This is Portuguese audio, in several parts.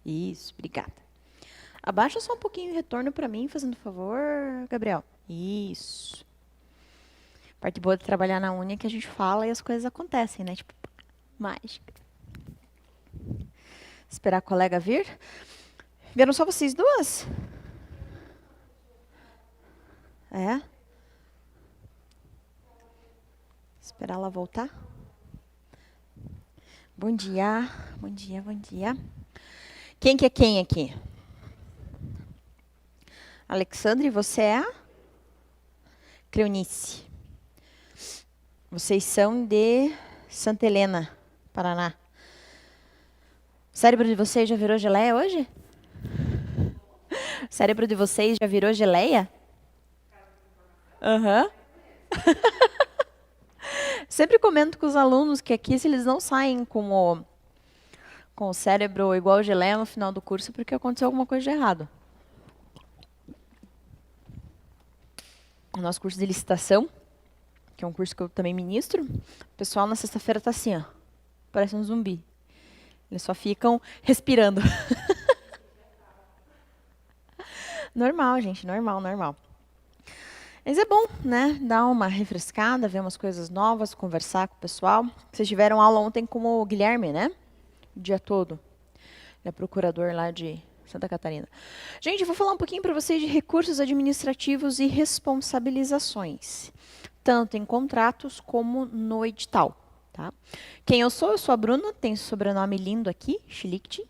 Isso, obrigada. Abaixa só um pouquinho o retorno para mim, fazendo favor, Gabriel. Isso. Parte boa de trabalhar na Uni é que a gente fala e as coisas acontecem, né? Tipo, mágica. Esperar a colega vir. Vieram só vocês duas? É? Esperar ela voltar. Bom dia, bom dia, bom dia. Quem que é quem aqui? Alexandre, você é a? Cleonice. Vocês são de Santa Helena, Paraná. O cérebro de vocês já virou geleia hoje? O cérebro de vocês já virou geleia? Aham. Sempre comento com os alunos que aqui, se eles não saem com o cérebro igual geleia no final do curso, porque aconteceu alguma coisa de errado. O nosso curso de licitação, que é um curso que eu também ministro, o pessoal na sexta-feira está assim, ó, parece um zumbi. Eles só ficam respirando. Normal, gente, normal, normal. Mas é bom, né? Dar uma refrescada, ver umas coisas novas, conversar com o pessoal. Vocês tiveram aula ontem com o Guilherme, né? O dia todo. Ele é procurador lá de Santa Catarina. Gente, eu vou falar um pouquinho para vocês de recursos administrativos e responsabilizações, tanto em contratos como no edital. Tá? Quem eu sou a Bruna, tenho esse sobrenome lindo aqui, Schlicht.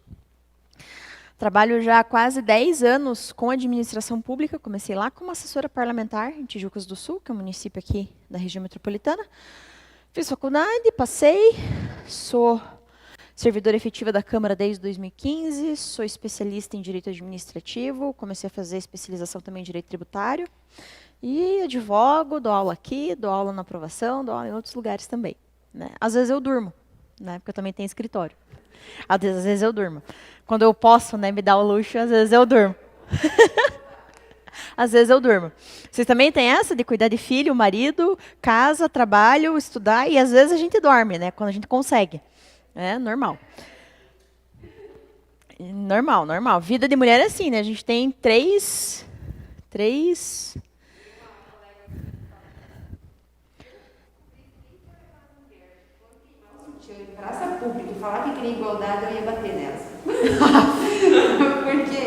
Trabalho já há quase 10 anos com administração pública. Comecei lá como assessora parlamentar em Tijucas do Sul, que é um município aqui da região metropolitana. Fiz faculdade, passei, sou servidora efetiva da Câmara desde 2015, sou especialista em direito administrativo, comecei a fazer especialização também em direito tributário. E advogo, dou aula aqui, dou aula na aprovação, dou aula em outros lugares também. Né? Às vezes eu durmo, né? Porque eu também tenho escritório. Às vezes eu durmo. Quando eu posso, né, me dar o luxo, às vezes eu durmo. Às vezes eu durmo. Vocês também têm essa de cuidar de filho, marido, casa, trabalho, estudar, e às vezes a gente dorme, né, quando a gente consegue. É normal. Normal, normal. Vida de mulher é assim, né? A gente tem três. Praça pública e falar que queria igualdade, eu ia bater nelas. Porque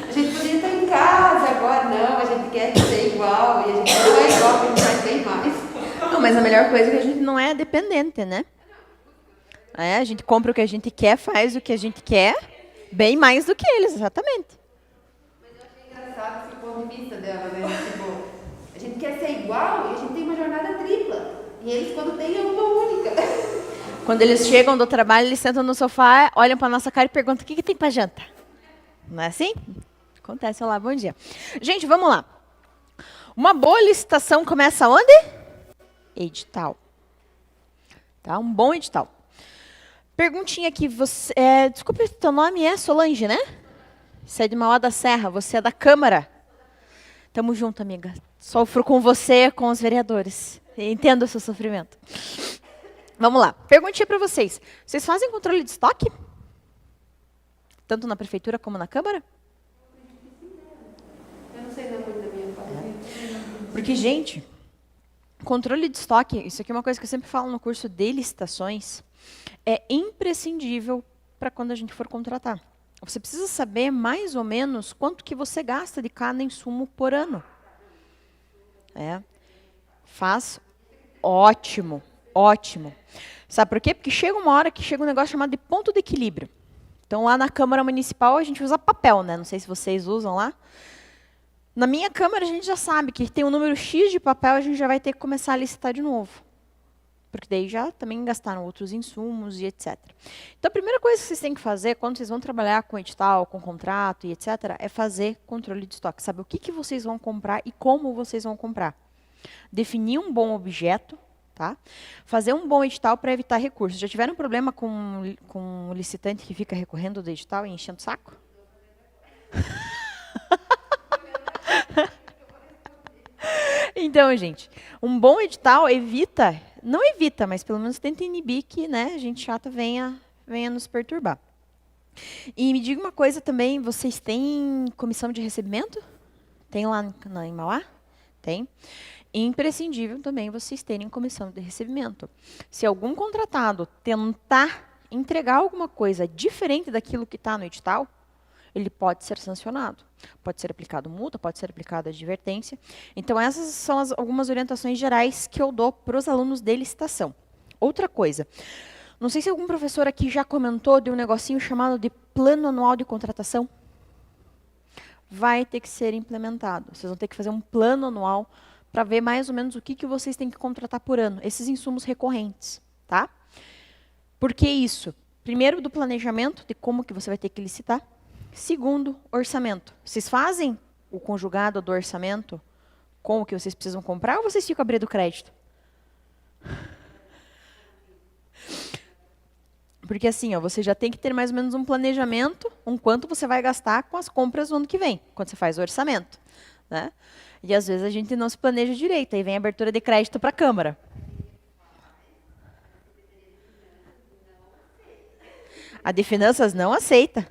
a gente poderia estar em casa agora, não, a gente quer ser igual, e a gente não é igual, a gente faz bem mais. Não, mas a melhor coisa é que a gente não é dependente, né? É, a gente compra o que a gente quer, faz o que a gente quer, bem mais do que eles, exatamente. Mas eu achei engraçado esse ponto de vista dela, né? Tipo, a gente quer ser igual e a gente tem uma jornada tripla. E eles, quando tem, é uma única. Quando eles chegam do trabalho, eles sentam no sofá, olham para nossa cara e perguntam: o que tem para janta? Não é assim? Acontece. Olá, bom dia. Gente, vamos lá. Uma boa licitação começa onde? Edital. Tá? Um bom edital. Perguntinha aqui. Você, desculpe, teu nome é Solange, né? Você é de Mauá da Serra, você é da Câmara. Tamo junto, amiga. Sofro com você, com os vereadores. Entendo o seu sofrimento. Vamos lá. Perguntinha para vocês. Vocês fazem controle de estoque? Tanto na prefeitura como na Câmara? Eu não sei da coisa da minha parte. Porque, gente, controle de estoque, isso aqui é uma coisa que eu sempre falo no curso de licitações, é imprescindível para quando a gente for contratar. Você precisa saber mais ou menos quanto que você gasta de cada insumo por ano. Faz ótimo, ótimo. Sabe por quê? Porque chega uma hora que chega um negócio chamado de ponto de equilíbrio. Então, lá na Câmara Municipal, a gente usa papel, né? Não sei se vocês usam lá. Na minha Câmara, a gente já sabe que tem um número X de papel, a gente já vai ter que começar a licitar de novo. Porque daí já também gastaram outros insumos e etc. Então, a primeira coisa que vocês têm que fazer, quando vocês vão trabalhar com edital, com contrato e etc., é fazer controle de estoque. Saber o que vocês vão comprar e como vocês vão comprar. Definir um bom objeto, tá? Fazer um bom edital para evitar recursos. Já tiveram problema com o licitante que fica recorrendo do edital e enchendo o saco? Então, gente, um bom edital evita, não evita, mas pelo menos tenta inibir que, né, gente chata venha nos perturbar. E me diga uma coisa também, vocês têm comissão de recebimento? Tem lá em Mauá? Tem. Imprescindível também vocês terem comissão de recebimento. Se algum contratado tentar entregar alguma coisa diferente daquilo que está no edital, ele pode ser sancionado. Pode ser aplicado multa, pode ser aplicada advertência. Então, essas são algumas orientações gerais que eu dou para os alunos de licitação. Outra coisa, não sei se algum professor aqui já comentou de um negocinho chamado de plano anual de contratação. Vai ter que ser implementado. Vocês vão ter que fazer um plano anual para ver mais ou menos o que vocês têm que contratar por ano, esses insumos recorrentes, tá? Por que isso? Primeiro, do planejamento, de como que você vai ter que licitar. Segundo, orçamento. Vocês fazem o conjugado do orçamento com o que vocês precisam comprar ou vocês ficam abrindo crédito? Porque assim, ó, você já tem que ter mais ou menos um planejamento, um quanto você vai gastar com as compras no ano que vem, quando você faz o orçamento, né? E às vezes a gente não se planeja direito, aí vem a abertura de crédito para a Câmara. A de finanças não aceita.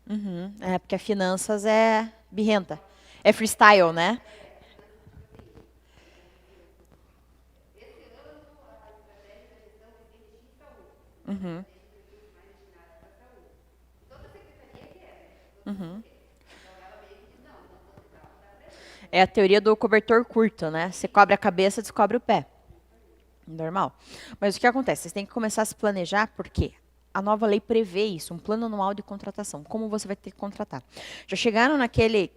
Uhum, é, porque a finanças é birrenta. É freestyle, né? Uhum. Uhum. É a teoria do cobertor curto, né? Você cobre a cabeça, descobre o pé. Normal. Mas o que acontece? Vocês têm que começar a se planejar, porque a nova lei prevê isso, um plano anual de contratação. Como você vai ter que contratar? Já chegaram naquele...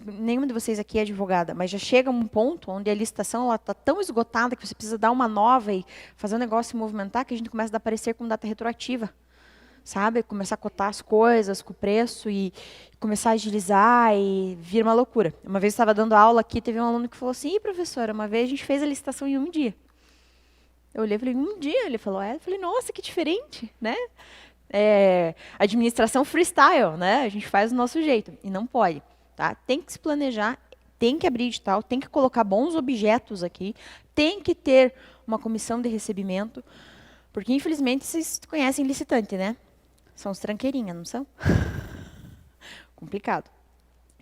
Nenhuma de vocês aqui é advogada, mas já chega um ponto onde a licitação está tão esgotada que você precisa dar uma nova e fazer o negócio se movimentar, que a gente começa a dar parecer com data retroativa. Sabe? Começar a cotar as coisas com o preço e começar a agilizar e vir uma loucura. Uma vez eu estava dando aula aqui, teve um aluno que falou assim, Ih, professora, uma vez a gente fez a licitação em um dia. Eu olhei e falei, um dia? Ele falou, é. Eu falei, nossa, que diferente, né? É, administração freestyle, né? A gente faz do nosso jeito. E não pode, tá? Tem que se planejar, tem que abrir edital, tem que colocar bons objetos aqui, tem que ter uma comissão de recebimento, porque, infelizmente, vocês conhecem licitante, né? São os tranqueirinhas, não são? Complicado.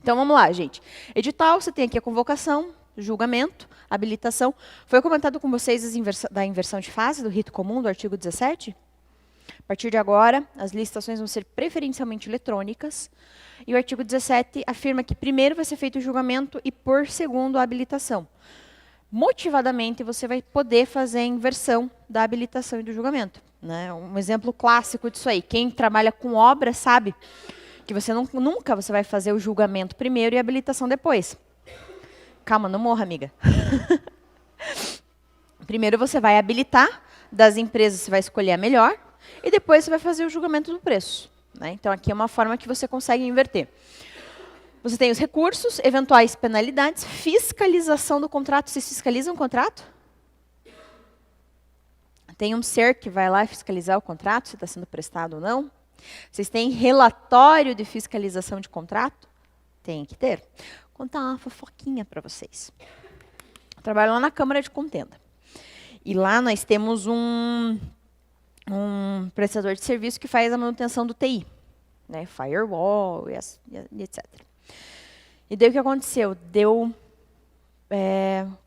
Então, vamos lá, gente. Edital, você tem aqui a convocação, julgamento, habilitação. Foi comentado com vocês da inversão de fase, do rito comum, do artigo 17? A partir de agora, as licitações vão ser preferencialmente eletrônicas. E o artigo 17 afirma que primeiro vai ser feito o julgamento e, por segundo, a habilitação. Motivadamente, você vai poder fazer a inversão da habilitação e do julgamento. Né? Um exemplo clássico disso aí. Quem trabalha com obra sabe que você nunca você vai fazer o julgamento primeiro e a habilitação depois. Calma, não morra, amiga. Primeiro você vai habilitar, das empresas você vai escolher a melhor, e depois você vai fazer o julgamento do preço. Né? Então, aqui é uma forma que você consegue inverter. Você tem os recursos, eventuais penalidades, fiscalização do contrato. Vocês fiscalizam o contrato? Tem um ser que vai lá fiscalizar o contrato, se está sendo prestado ou não? Vocês têm relatório de fiscalização de contrato? Tem que ter. Vou contar uma fofoquinha para vocês. Eu trabalho lá na Câmara de Contenda. E lá nós temos um prestador de serviço que faz a manutenção do TI. Né? Firewall e etc. E daí o que aconteceu? Deu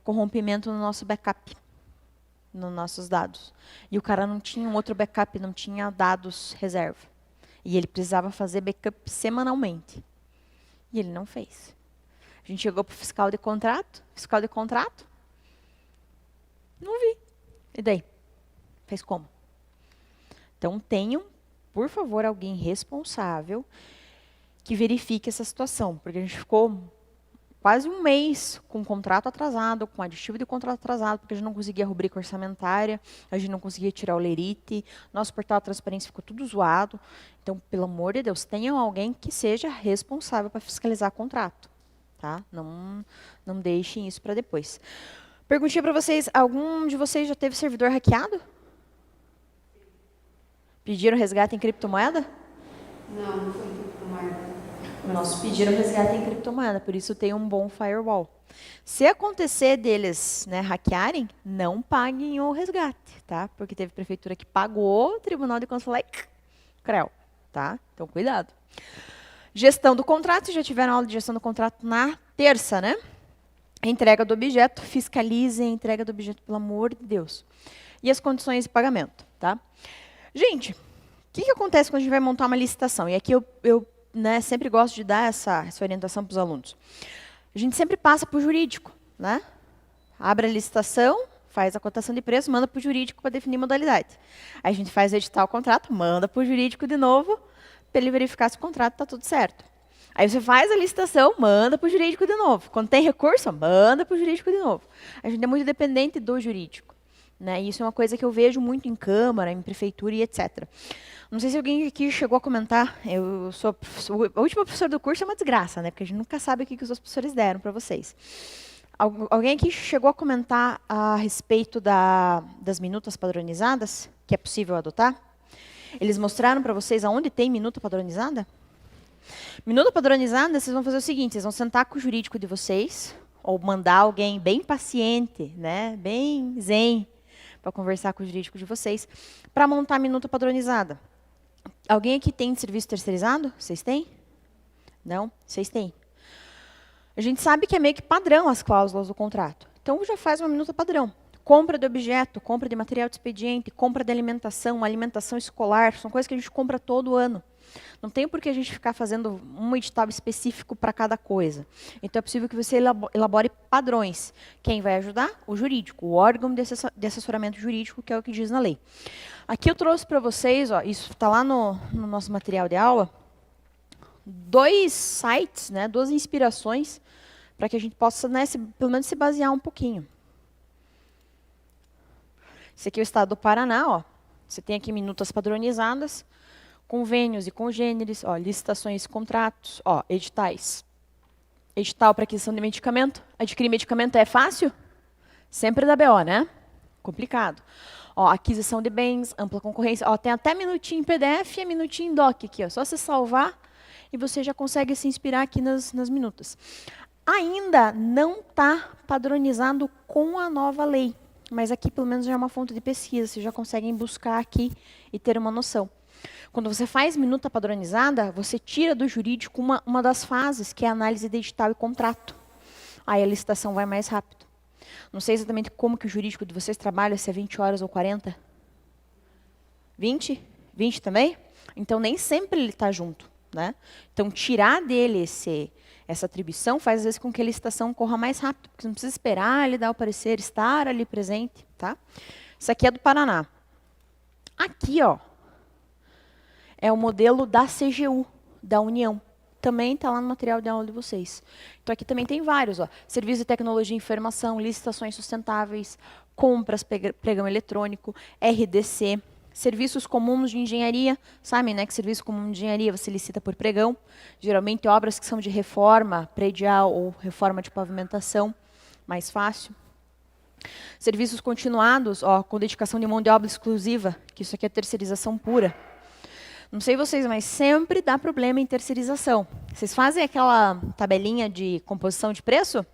corrompimento no nosso backup, nos nossos dados. E o cara não tinha um outro backup, não tinha dados reserva. E ele precisava fazer backup semanalmente. E ele não fez. A gente chegou para o fiscal de contrato, não vi. E daí? Fez como? Então, tenham, por favor, alguém responsável que verifique essa situação, porque a gente ficou quase um mês com o contrato atrasado, com aditivo de contrato atrasado, porque a gente não conseguia a rubrica orçamentária, a gente não conseguia tirar o lerite, nosso portal de transparência ficou tudo zoado. Então, pelo amor de Deus, tenham alguém que seja responsável para fiscalizar o contrato. Tá? Não deixem isso para depois. Perguntinha para vocês, algum de vocês já teve servidor hackeado? Pediram resgate em criptomoeda? Não, não foi criptomoeda. Nossos pediram resgate em criptomoeda, por isso tem um bom firewall. Se acontecer deles, né, hackearem, não paguem o resgate, tá? Porque teve prefeitura que pagou, o Tribunal de Contas lá e creu, tá? Então, cuidado. Gestão do contrato, já tiveram aula de gestão do contrato na terça, né? Entrega do objeto, fiscalize a entrega do objeto, pelo amor de Deus. E as condições de pagamento, tá? Gente, o que acontece quando a gente vai montar uma licitação? E aqui eu né, sempre gosto de dar essa orientação para os alunos. A gente sempre passa para o jurídico, né? Abre a licitação, faz a cotação de preço, manda para o jurídico para definir modalidade. Aí a gente faz editar o contrato, manda para o jurídico de novo, para ele verificar se o contrato está tudo certo. Aí você faz a licitação, manda para o jurídico de novo. Quando tem recurso, manda para o jurídico de novo. A gente é muito dependente do jurídico, né? E isso é uma coisa que eu vejo muito em Câmara, em Prefeitura e etc. Não sei se alguém aqui chegou a comentar, eu sou a última professora do curso, é uma desgraça, né? Porque a gente nunca sabe o que os outros professores deram para vocês. Alguém aqui chegou a comentar a respeito das minutas padronizadas, que é possível adotar? Eles mostraram para vocês aonde tem minuta padronizada? Minuta padronizada, vocês vão fazer o seguinte, vocês vão sentar com o jurídico de vocês, ou mandar alguém bem paciente, né, bem zen, para conversar com o jurídico de vocês, para montar a minuta padronizada. Alguém aqui tem serviço terceirizado? Vocês têm? Não? Vocês têm. A gente sabe que é meio que padrão as cláusulas do contrato. Então, já faz uma minuta padrão. Compra de objeto, compra de material de expediente, compra de alimentação, alimentação escolar, são coisas que a gente compra todo ano. Não tem por que a gente ficar fazendo um edital específico para cada coisa. Então, é possível que você elabore padrões. Quem vai ajudar? O jurídico, o órgão de assessoramento jurídico, que é o que diz na lei. Aqui eu trouxe para vocês, ó, isso está lá no nosso material de aula, 2 sites, né, 2 inspirações, para que a gente possa, né, pelo menos se basear um pouquinho. Esse aqui é o estado do Paraná, ó. Você tem aqui minutas padronizadas, convênios e congêneres, ó, licitações e contratos, ó, editais. Edital para aquisição de medicamento. Adquirir medicamento é fácil? Sempre dá BO, né? Complicado. Ó, aquisição de bens, ampla concorrência. Ó, tem até minutinho em PDF e minutinho em doc aqui. Ó, só você salvar e você já consegue se inspirar aqui nas minutas. Ainda não está padronizado com a nova lei. Mas aqui, pelo menos, já é uma fonte de pesquisa. Vocês já conseguem buscar aqui e ter uma noção. Quando você faz minuta padronizada, você tira do jurídico uma das fases, que é a análise de edital e contrato. Aí a licitação vai mais rápido. Não sei exatamente como que o jurídico de vocês trabalha, se é 20 horas ou 40. 20? 20 também? Então, nem sempre ele está junto, né? Então, tirar dele essa atribuição faz, às vezes, com que a licitação corra mais rápido, porque você não precisa esperar ele dar o parecer, estar ali presente, tá? Isso aqui é do Paraná. Aqui, ó, é o modelo da CGU, da União. Também está lá no material de aula de vocês. Então, aqui também tem vários. Ó. Serviço de tecnologia e informação, licitações sustentáveis, compras, pregão eletrônico, RDC, serviços comuns de engenharia. Sabem, né, que serviço comum de engenharia você licita por pregão. Geralmente, obras que são de reforma predial ou reforma de pavimentação, mais fácil. Serviços continuados, ó, com dedicação de mão de obra exclusiva, que isso aqui é terceirização pura. Não sei vocês, mas sempre dá problema em terceirização. Vocês fazem aquela tabelinha de composição de preço?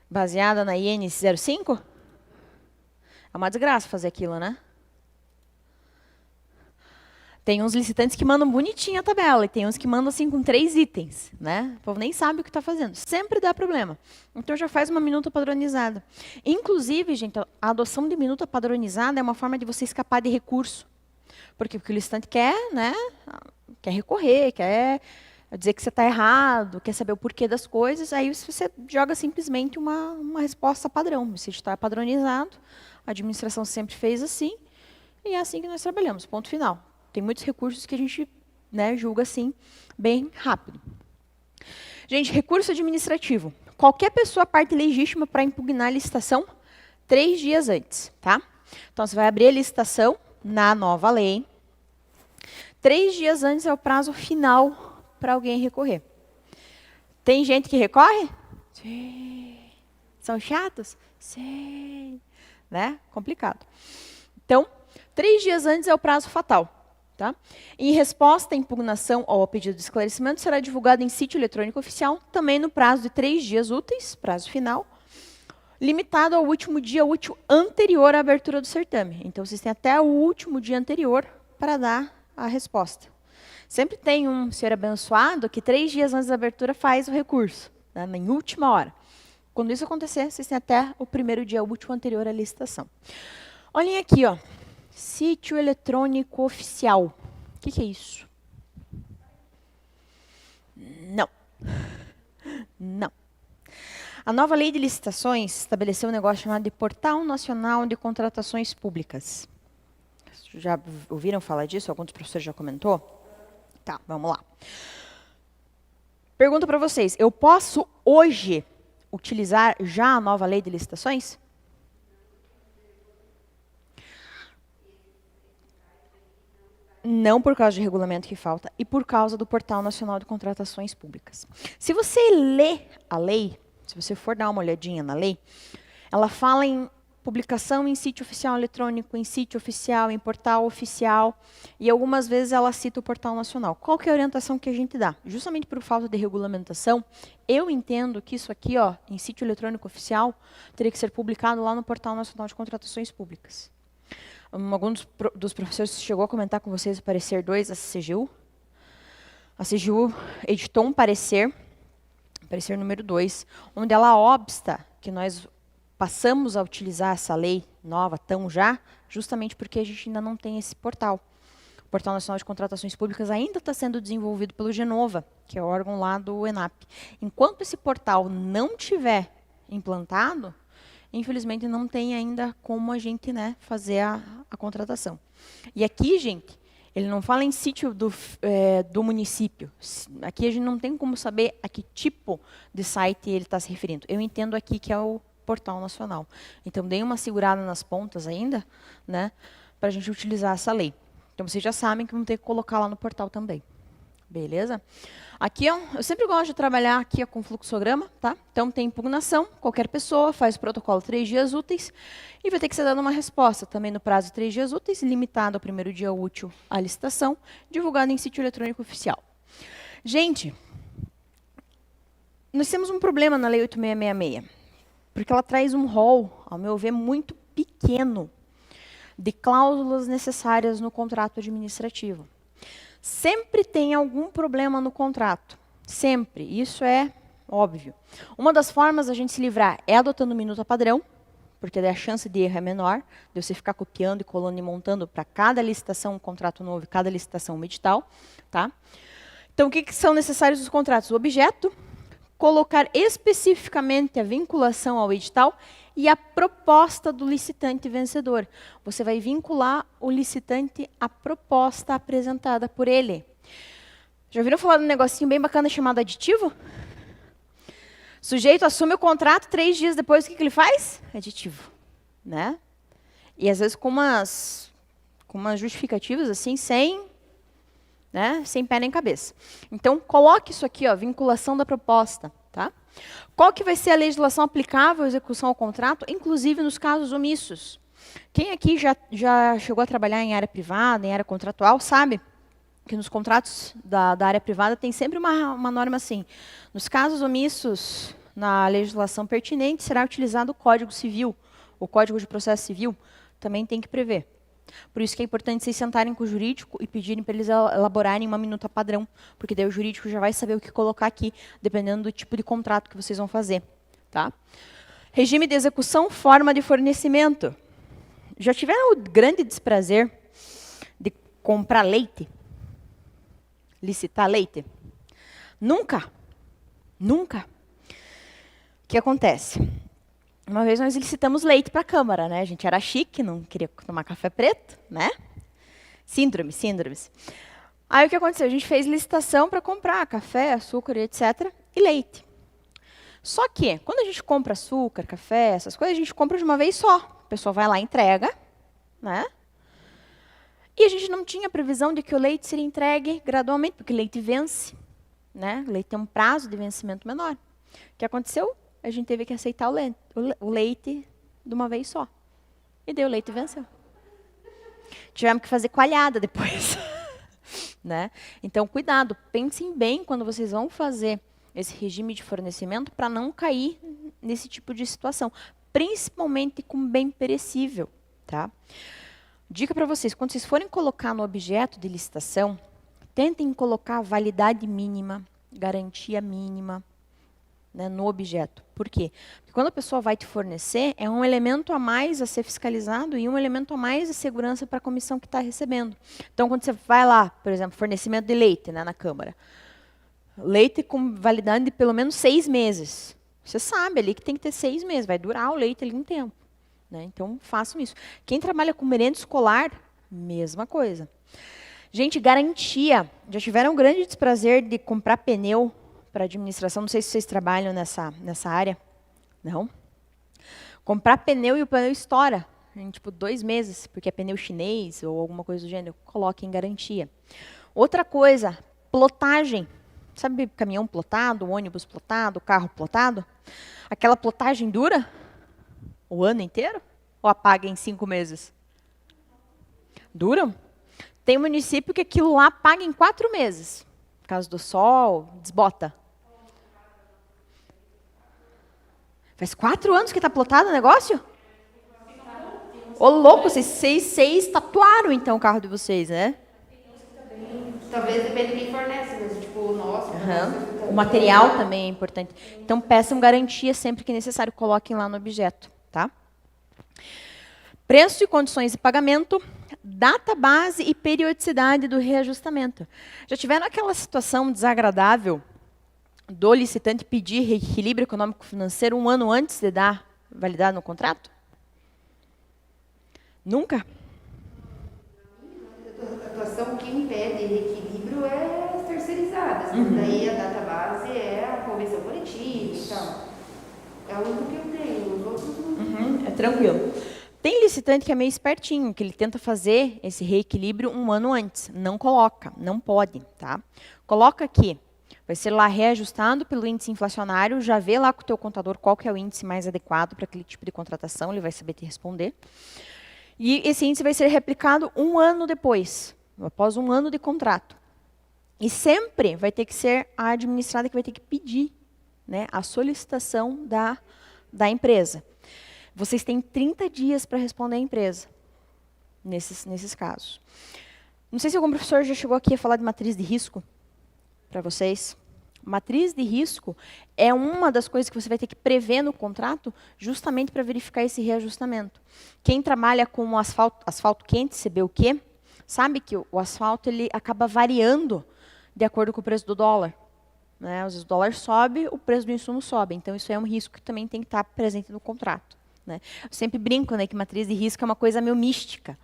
Baseada na IN 05? É uma desgraça fazer aquilo, né? Tem uns licitantes que mandam bonitinha a tabela, e tem uns que mandam assim com 3 itens, né? O povo nem sabe o que está fazendo. Sempre dá problema. Então, já faz uma minuta padronizada. Inclusive, gente, a adoção de minuta padronizada é uma forma de você escapar de recurso. Porque o licitante quer, né? Quer recorrer, quer dizer que você está errado, quer saber o porquê das coisas, aí você joga simplesmente uma resposta padrão. Esse está padronizado, a administração sempre fez assim, e é assim que nós trabalhamos, ponto final. Tem muitos recursos que a gente, né, julga assim, bem rápido. Gente, recurso administrativo. Qualquer pessoa parte legítima para impugnar a licitação 3 dias antes, tá? Então, você vai abrir a licitação na nova lei. 3 dias antes é o prazo final para alguém recorrer. Tem gente que recorre? Sim. São chatos? Sim. Né? Complicado. Então, 3 dias antes é o prazo fatal. Tá? Em resposta à impugnação ou ao pedido de esclarecimento, será divulgado em sítio eletrônico oficial, também no prazo de 3 dias úteis, prazo final, limitado ao último dia útil anterior à abertura do certame. Então, vocês têm até o último dia anterior para dar a resposta. Sempre tem um senhor abençoado que 3 dias antes da abertura faz o recurso, né, em última hora. Quando isso acontecer, vocês têm até o primeiro dia útil anterior à licitação. Olhem aqui, ó. Sítio eletrônico oficial. O que é isso? Não. Não. A nova lei de licitações estabeleceu um negócio chamado de Portal Nacional de Contratações Públicas. Já ouviram falar disso? Algum dos professores já comentou? Tá, vamos lá. Pergunta para vocês. Eu posso hoje utilizar já a nova lei de licitações? Não por causa de regulamento que falta e por causa do Portal Nacional de Contratações Públicas. Se você lê a lei, se você for dar uma olhadinha na lei, ela fala em publicação em sítio oficial eletrônico, em sítio oficial, em portal oficial, e algumas vezes ela cita o Portal Nacional. Qual que é a orientação que a gente dá? Justamente por falta de regulamentação, eu entendo que isso aqui, ó, em sítio eletrônico oficial, teria que ser publicado lá no Portal Nacional de Contratações Públicas. Algum dos professores chegou a comentar com vocês o parecer 2 da CGU. A CGU editou um parecer número 2, onde ela obsta que nós passamos a utilizar essa lei nova tão já, justamente porque a gente ainda não tem esse portal. O Portal Nacional de Contratações Públicas ainda está sendo desenvolvido pelo Genova, que é o órgão lá do ENAP. Enquanto esse portal não tiver implantado, infelizmente não tem ainda como a gente, né, fazer a contratação. E aqui, gente, ele não fala em sítio do município. Aqui a gente não tem como saber a que tipo de site ele está se referindo. Eu entendo aqui que é o Portal Nacional. Então, deem uma segurada nas pontas ainda, né, para a gente utilizar essa lei. Então, vocês já sabem que vão ter que colocar lá no portal também. Beleza? Aqui, ó, eu sempre gosto de trabalhar aqui com fluxograma, tá? Então, tem impugnação, qualquer pessoa faz o protocolo 3 dias úteis e vai ter que ser dada uma resposta, também no prazo de 3 dias úteis, limitado ao primeiro dia útil à licitação, divulgado em sítio eletrônico oficial. Gente, nós temos um problema na Lei 8666, porque ela traz um rol, ao meu ver, muito pequeno de cláusulas necessárias no contrato administrativo. Sempre tem algum problema no contrato. Sempre. Isso é óbvio. Uma das formas da gente se livrar é adotando minuta padrão, porque daí a chance de erro é menor, de você ficar copiando e colando e montando para cada licitação um contrato novo e cada licitação um edital. Tá? Então, o que são necessários os contratos? O objeto, colocar especificamente a vinculação ao edital e a proposta do licitante vencedor. Você vai vincular o licitante à proposta apresentada por ele. Já ouviram falar de um negocinho bem bacana chamado aditivo? O sujeito assume o contrato, 3 dias depois, o que ele faz? Aditivo. Né? E às vezes com umas justificativas assim, sem pé nem cabeça. Então, coloque isso aqui, ó, vinculação da proposta. Tá? Qual que vai ser a legislação aplicável à execução ao contrato, inclusive nos casos omissos? Quem aqui já chegou a trabalhar em área privada, em área contratual, sabe que nos contratos da área privada tem sempre uma norma assim. Nos casos omissos, na legislação pertinente, será utilizado o Código Civil. O Código de Processo Civil também tem que prever. Por isso que é importante vocês sentarem com o jurídico e pedirem para eles elaborarem uma minuta padrão, porque daí o jurídico já vai saber o que colocar aqui, dependendo do tipo de contrato que vocês vão fazer. Tá? Regime de execução, forma de fornecimento. Já tiveram o grande desprazer de comprar leite? Licitar leite? Nunca. Nunca. O que acontece? Uma vez nós licitamos leite para a Câmara, né? A gente era chique, não queria tomar café preto, né? Síndromes. Aí o que aconteceu? A gente fez licitação para comprar café, açúcar, etc. e leite. Só que, quando a gente compra açúcar, café, essas coisas, a gente compra de uma vez só. A pessoa vai lá e entrega, né? E a gente não tinha previsão de que o leite seria entregue gradualmente, porque o leite vence, né? O leite tem um prazo de vencimento menor. O que aconteceu? A gente teve que aceitar o leite de uma vez só. E daí o leite venceu. Tivemos que fazer coalhada depois. né? Então, cuidado, pensem bem quando vocês vão fazer esse regime de fornecimento para não cair nesse tipo de situação, principalmente com bem perecível, tá? Dica para vocês, quando vocês forem colocar no objeto de licitação, tentem colocar validade mínima, garantia mínima, né, no objeto. Por quê? Porque quando a pessoa vai te fornecer, é um elemento a mais a ser fiscalizado e um elemento a mais de segurança para a comissão que está recebendo. Então, quando você vai lá, por exemplo, fornecimento de leite, né, na Câmara, leite com validade de pelo menos 6 meses. Você sabe ali que tem que ter 6 meses, vai durar o leite ali um tempo, né? Então, façam isso. Quem trabalha com merenda escolar, mesma coisa. Gente, garantia. Já tiveram um grande desprazer de comprar pneu para administração? Não sei se vocês trabalham nessa área. Não? Comprar pneu e o pneu estoura em, tipo, 2 meses, porque é pneu chinês ou alguma coisa do gênero. Coloque em garantia. Outra coisa, plotagem. Sabe caminhão plotado, ônibus plotado, carro plotado? Aquela plotagem dura o ano inteiro? Ou apaga em 5 meses? Duram? Tem município que aquilo lá paga em 4 meses. Por causa do sol, desbota. Faz 4 anos que está plotado o negócio? Ô, louco, vocês tatuaram então o carro de vocês, né? Talvez depende de quem fornece, mas tipo, o nosso. O material também é importante. Então, peçam garantia sempre que necessário, coloquem lá no objeto, tá? Preço e condições de pagamento, data base e periodicidade do reajustamento. Já tiveram aquela situação desagradável do licitante pedir reequilíbrio econômico-financeiro 1 ano antes de dar validade no contrato? Nunca? A atuação que impede reequilíbrio é as terceirizadas. Daí a data base é a convenção coletiva e tal. É o único que eu tenho, os outros não. É tranquilo. Tem licitante que é meio espertinho, que ele tenta fazer esse reequilíbrio 1 ano antes. Não coloca, não pode, tá? Coloca aqui. Vai ser lá reajustado pelo índice inflacionário, já vê lá com o teu contador qual que é o índice mais adequado para aquele tipo de contratação, ele vai saber te responder. E esse índice vai ser replicado 1 ano depois, após 1 ano de contrato. E sempre vai ter que ser a administrada que vai ter que pedir, né, a solicitação da empresa. Vocês têm 30 dias para responder à empresa, nesses casos. Não sei se algum professor já chegou aqui a falar de matriz de risco para vocês. Matriz de risco é uma das coisas que você vai ter que prever no contrato, justamente para verificar esse reajustamento. Quem trabalha com asfalto quente, CBUQ, sabe que o asfalto ele acaba variando de acordo com o preço do dólar, né? Às vezes o dólar sobe, o preço do insumo sobe. Então, isso é um risco que também tem que estar presente no contrato, né? Eu sempre brinco, né, que matriz de risco é uma coisa meio mística,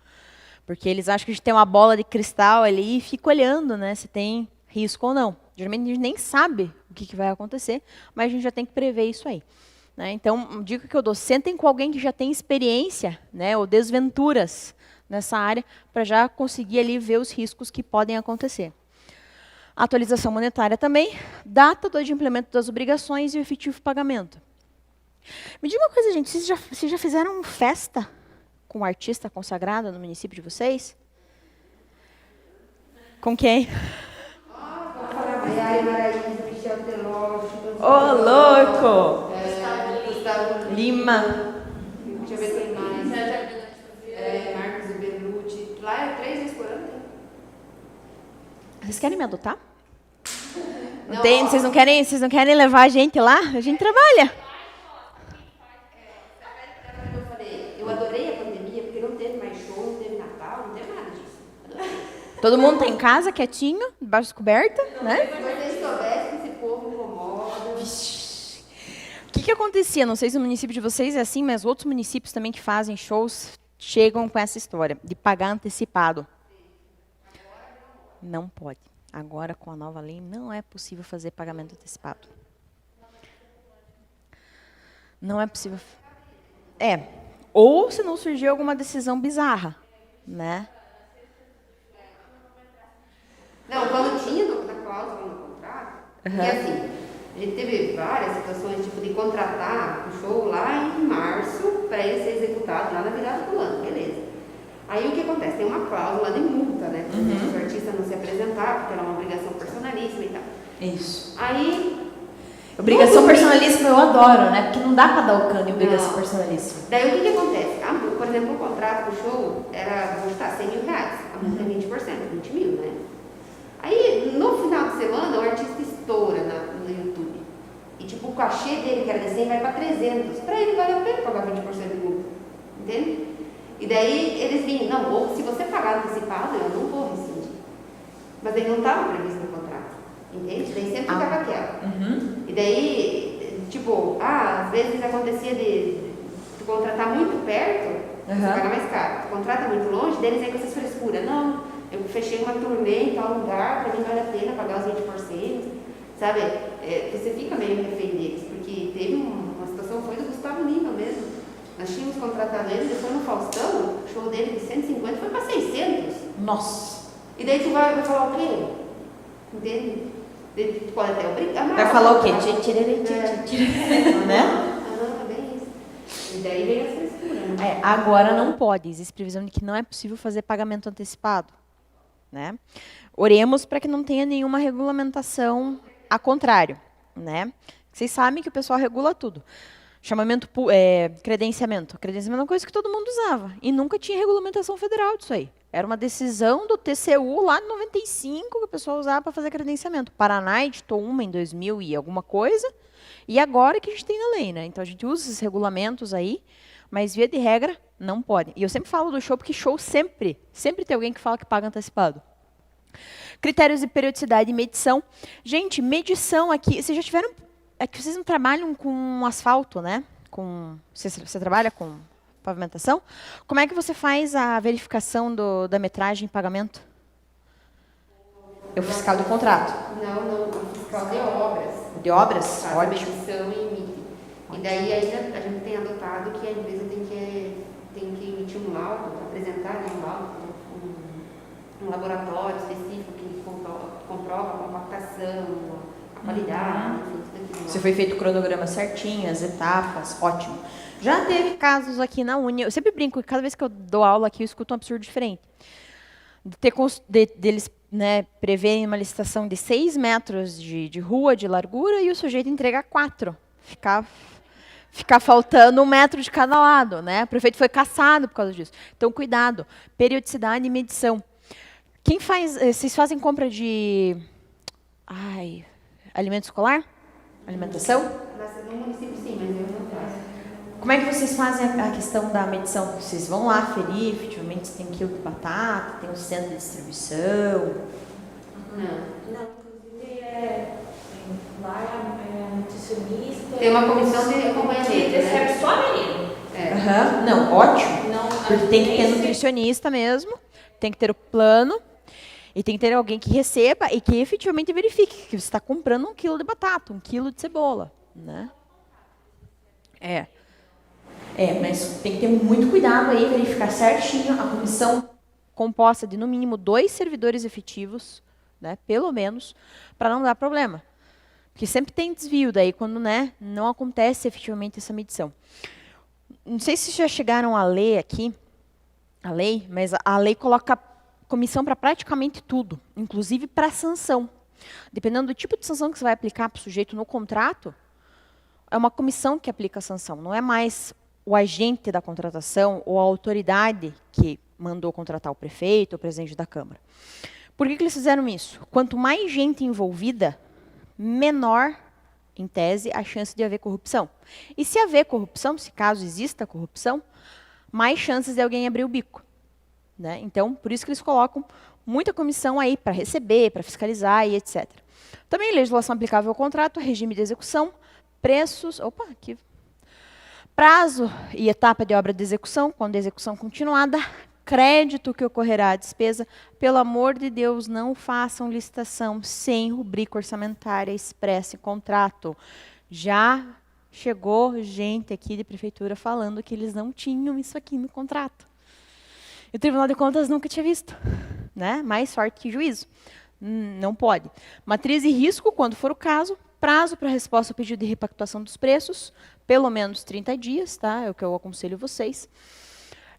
porque eles acham que a gente tem uma bola de cristal ali e fica olhando, né, se tem risco ou não. Geralmente a gente nem sabe o que vai acontecer, mas a gente já tem que prever isso aí, né? Então, dica que eu dou, sentem com alguém que já tem experiência, né, ou desventuras nessa área, para já conseguir ali ver os riscos que podem acontecer. Atualização monetária também, data do adimplemento das obrigações e o efetivo pagamento. Me diga uma coisa, gente, vocês já fizeram festa com um artista consagrado no município de vocês? Com quem? Ô, louco! Gustavo Lima. Deixa eu ver quem mais. Marcos e Belucci. Lá é 3 vezes por ano. Vocês querem me adotar? Não, Vocês não querem levar a gente lá? A gente trabalha. Eu falei, eu adorei a pandemia, porque não teve mais show, não teve Natal, não teve nada disso. Adorei. Todo mundo tá em casa, quietinho, debaixo da coberta, né? Se vocês soubessem que esse povo incomoda. O que acontecia? Não sei se o município de vocês é assim, mas outros municípios também que fazem shows chegam com essa história de pagar antecipado. Não pode. Agora, com a nova lei, não é possível fazer pagamento antecipado. Não é possível. Ou se não surgiu alguma decisão bizarra, né? Não, quando tinha na cláusula no contrato, porque assim, a gente teve várias situações, tipo, de contratar o show lá em março, para ele ser executado lá na virada do ano, beleza. Aí o que acontece? Tem uma cláusula de multa, né? Se o artista não se apresentar, porque era uma obrigação personalíssima e tal. Isso. Aí... Obrigação personalíssima eu adoro, né? Porque não dá pra dar o cano em obrigação Não. personalíssima. Daí o que acontece? Por exemplo, o contrato do show era, vamos chutar, 100 mil reais. A multa é 20%, 20 mil, né? Aí, no final de semana, o artista estoura no YouTube. E, tipo, o cachê dele, que era de 100, vai para 300. Para ele vale a pena pagar 20% de multa. Entende? E daí, eles vinham, não, ou se você pagar antecipado, eu não vou rescindir. Mas ele não estava previsto no contrato. Entende? Daí sempre ficava aquela. E daí, tipo, às vezes acontecia de tu contratar muito perto, você paga mais caro. Tu contrata muito longe, deles aí com essas frescuras. Não, eu fechei uma turnê em tal lugar, pra mim vale a pena pagar os 20%, sabe? Você fica meio refém deles, porque teve uma situação, foi do Gustavo Lima mesmo. Nós tínhamos contratado ele, depois no Faustão, o show dele de 150 foi para 600. Nossa! E daí tu vai falar o quê? Entende? Tu pode até obrigar. Vai falar o quê? Né? É bem isso. E daí vem as frescuras, né? Agora não pode. Existe previsão de que não é possível fazer pagamento antecipado. Né? Oremos para que não tenha nenhuma regulamentação a contrário. Né? Vocês sabem que o pessoal regula tudo. Credenciamento. Credenciamento é uma coisa que todo mundo usava. E nunca tinha regulamentação federal disso aí. Era uma decisão do TCU lá em 95 que o pessoal usava para fazer credenciamento. Paraná editou uma em 2000 e alguma coisa. E agora que a gente tem na lei, né? Então a gente usa esses regulamentos aí, mas via de regra não pode. E eu sempre falo do show porque show sempre tem alguém que fala que paga antecipado. Critérios de periodicidade e medição. Gente, medição aqui, vocês já tiveram... É que vocês não trabalham com asfalto, né? Você trabalha com pavimentação? Como é que você faz a verificação da metragem e pagamento? É o fiscal do contrato. Não, o fiscal de obras. De obras? Faz a Ótimo. medição e emite. E daí ainda a gente tem adotado que a empresa tem que emitir um laudo, apresentar um laudo, um laboratório específico que comprova a compactação, a qualidade, enfim, tudo aquilo. Se foi feito o cronograma certinho, as etapas, ótimo. Já teve casos aqui na Uni, eu sempre brinco que cada vez que eu dou aula aqui eu escuto um absurdo diferente. Deles preverem uma licitação de 6 metros de rua, de largura, e o sujeito entregar 4. Ficar faltando 1 metro de cada lado. Né? O prefeito foi cassado por causa disso. Então, cuidado. Periodicidade e medição. Quem faz... Vocês fazem compra de... alimento escolar? Alimentação? No município, sim, mas eu não faço. Como é que vocês fazem a questão da medição? Vocês vão lá ferir, efetivamente, se tem quilo de batata, tem um centro de distribuição? Não, inclusive lá é nutricionista. Tem uma comissão de acompanhamento, né? Recebe só menino. Não, ótimo. Não, Porque tem que ter nutricionista mesmo, tem que ter o plano, e tem que ter alguém que receba e que efetivamente verifique que você está comprando 1 quilo de batata, 1 quilo de cebola. Né? Mas tem que ter muito cuidado aí, verificar certinho a comissão composta de, no mínimo, 2 servidores efetivos, né, pelo menos, para não dar problema. Porque sempre tem desvio daí, quando não acontece efetivamente essa medição. Não sei se já chegaram a ler aqui, a lei, mas a lei coloca comissão para praticamente tudo, inclusive para sanção. Dependendo do tipo de sanção que você vai aplicar para o sujeito no contrato, é uma comissão que aplica a sanção, não é mais o agente da contratação ou a autoridade que mandou contratar o prefeito ou o presidente da Câmara. Por que eles fizeram isso? Quanto mais gente envolvida, menor, em tese, a chance de haver corrupção. E se haver corrupção, se caso exista corrupção, mais chances de alguém abrir o bico. Né? Então, por isso que eles colocam muita comissão aí para receber, para fiscalizar e etc. Também legislação aplicável ao contrato, regime de execução, preços, prazo e etapa de obra de execução, quando a execução continuada, crédito que ocorrerá à despesa. Pelo amor de Deus, não façam licitação sem rubrica orçamentária expressa em contrato. Já chegou gente aqui de prefeitura falando que eles não tinham isso aqui no contrato. E o Tribunal de Contas nunca tinha visto. Né? Mais sorte que juízo. Não pode. Matriz e risco, quando for o caso. Prazo para resposta ao pedido de repactuação dos preços, pelo menos 30 dias, tá? É o que eu aconselho vocês.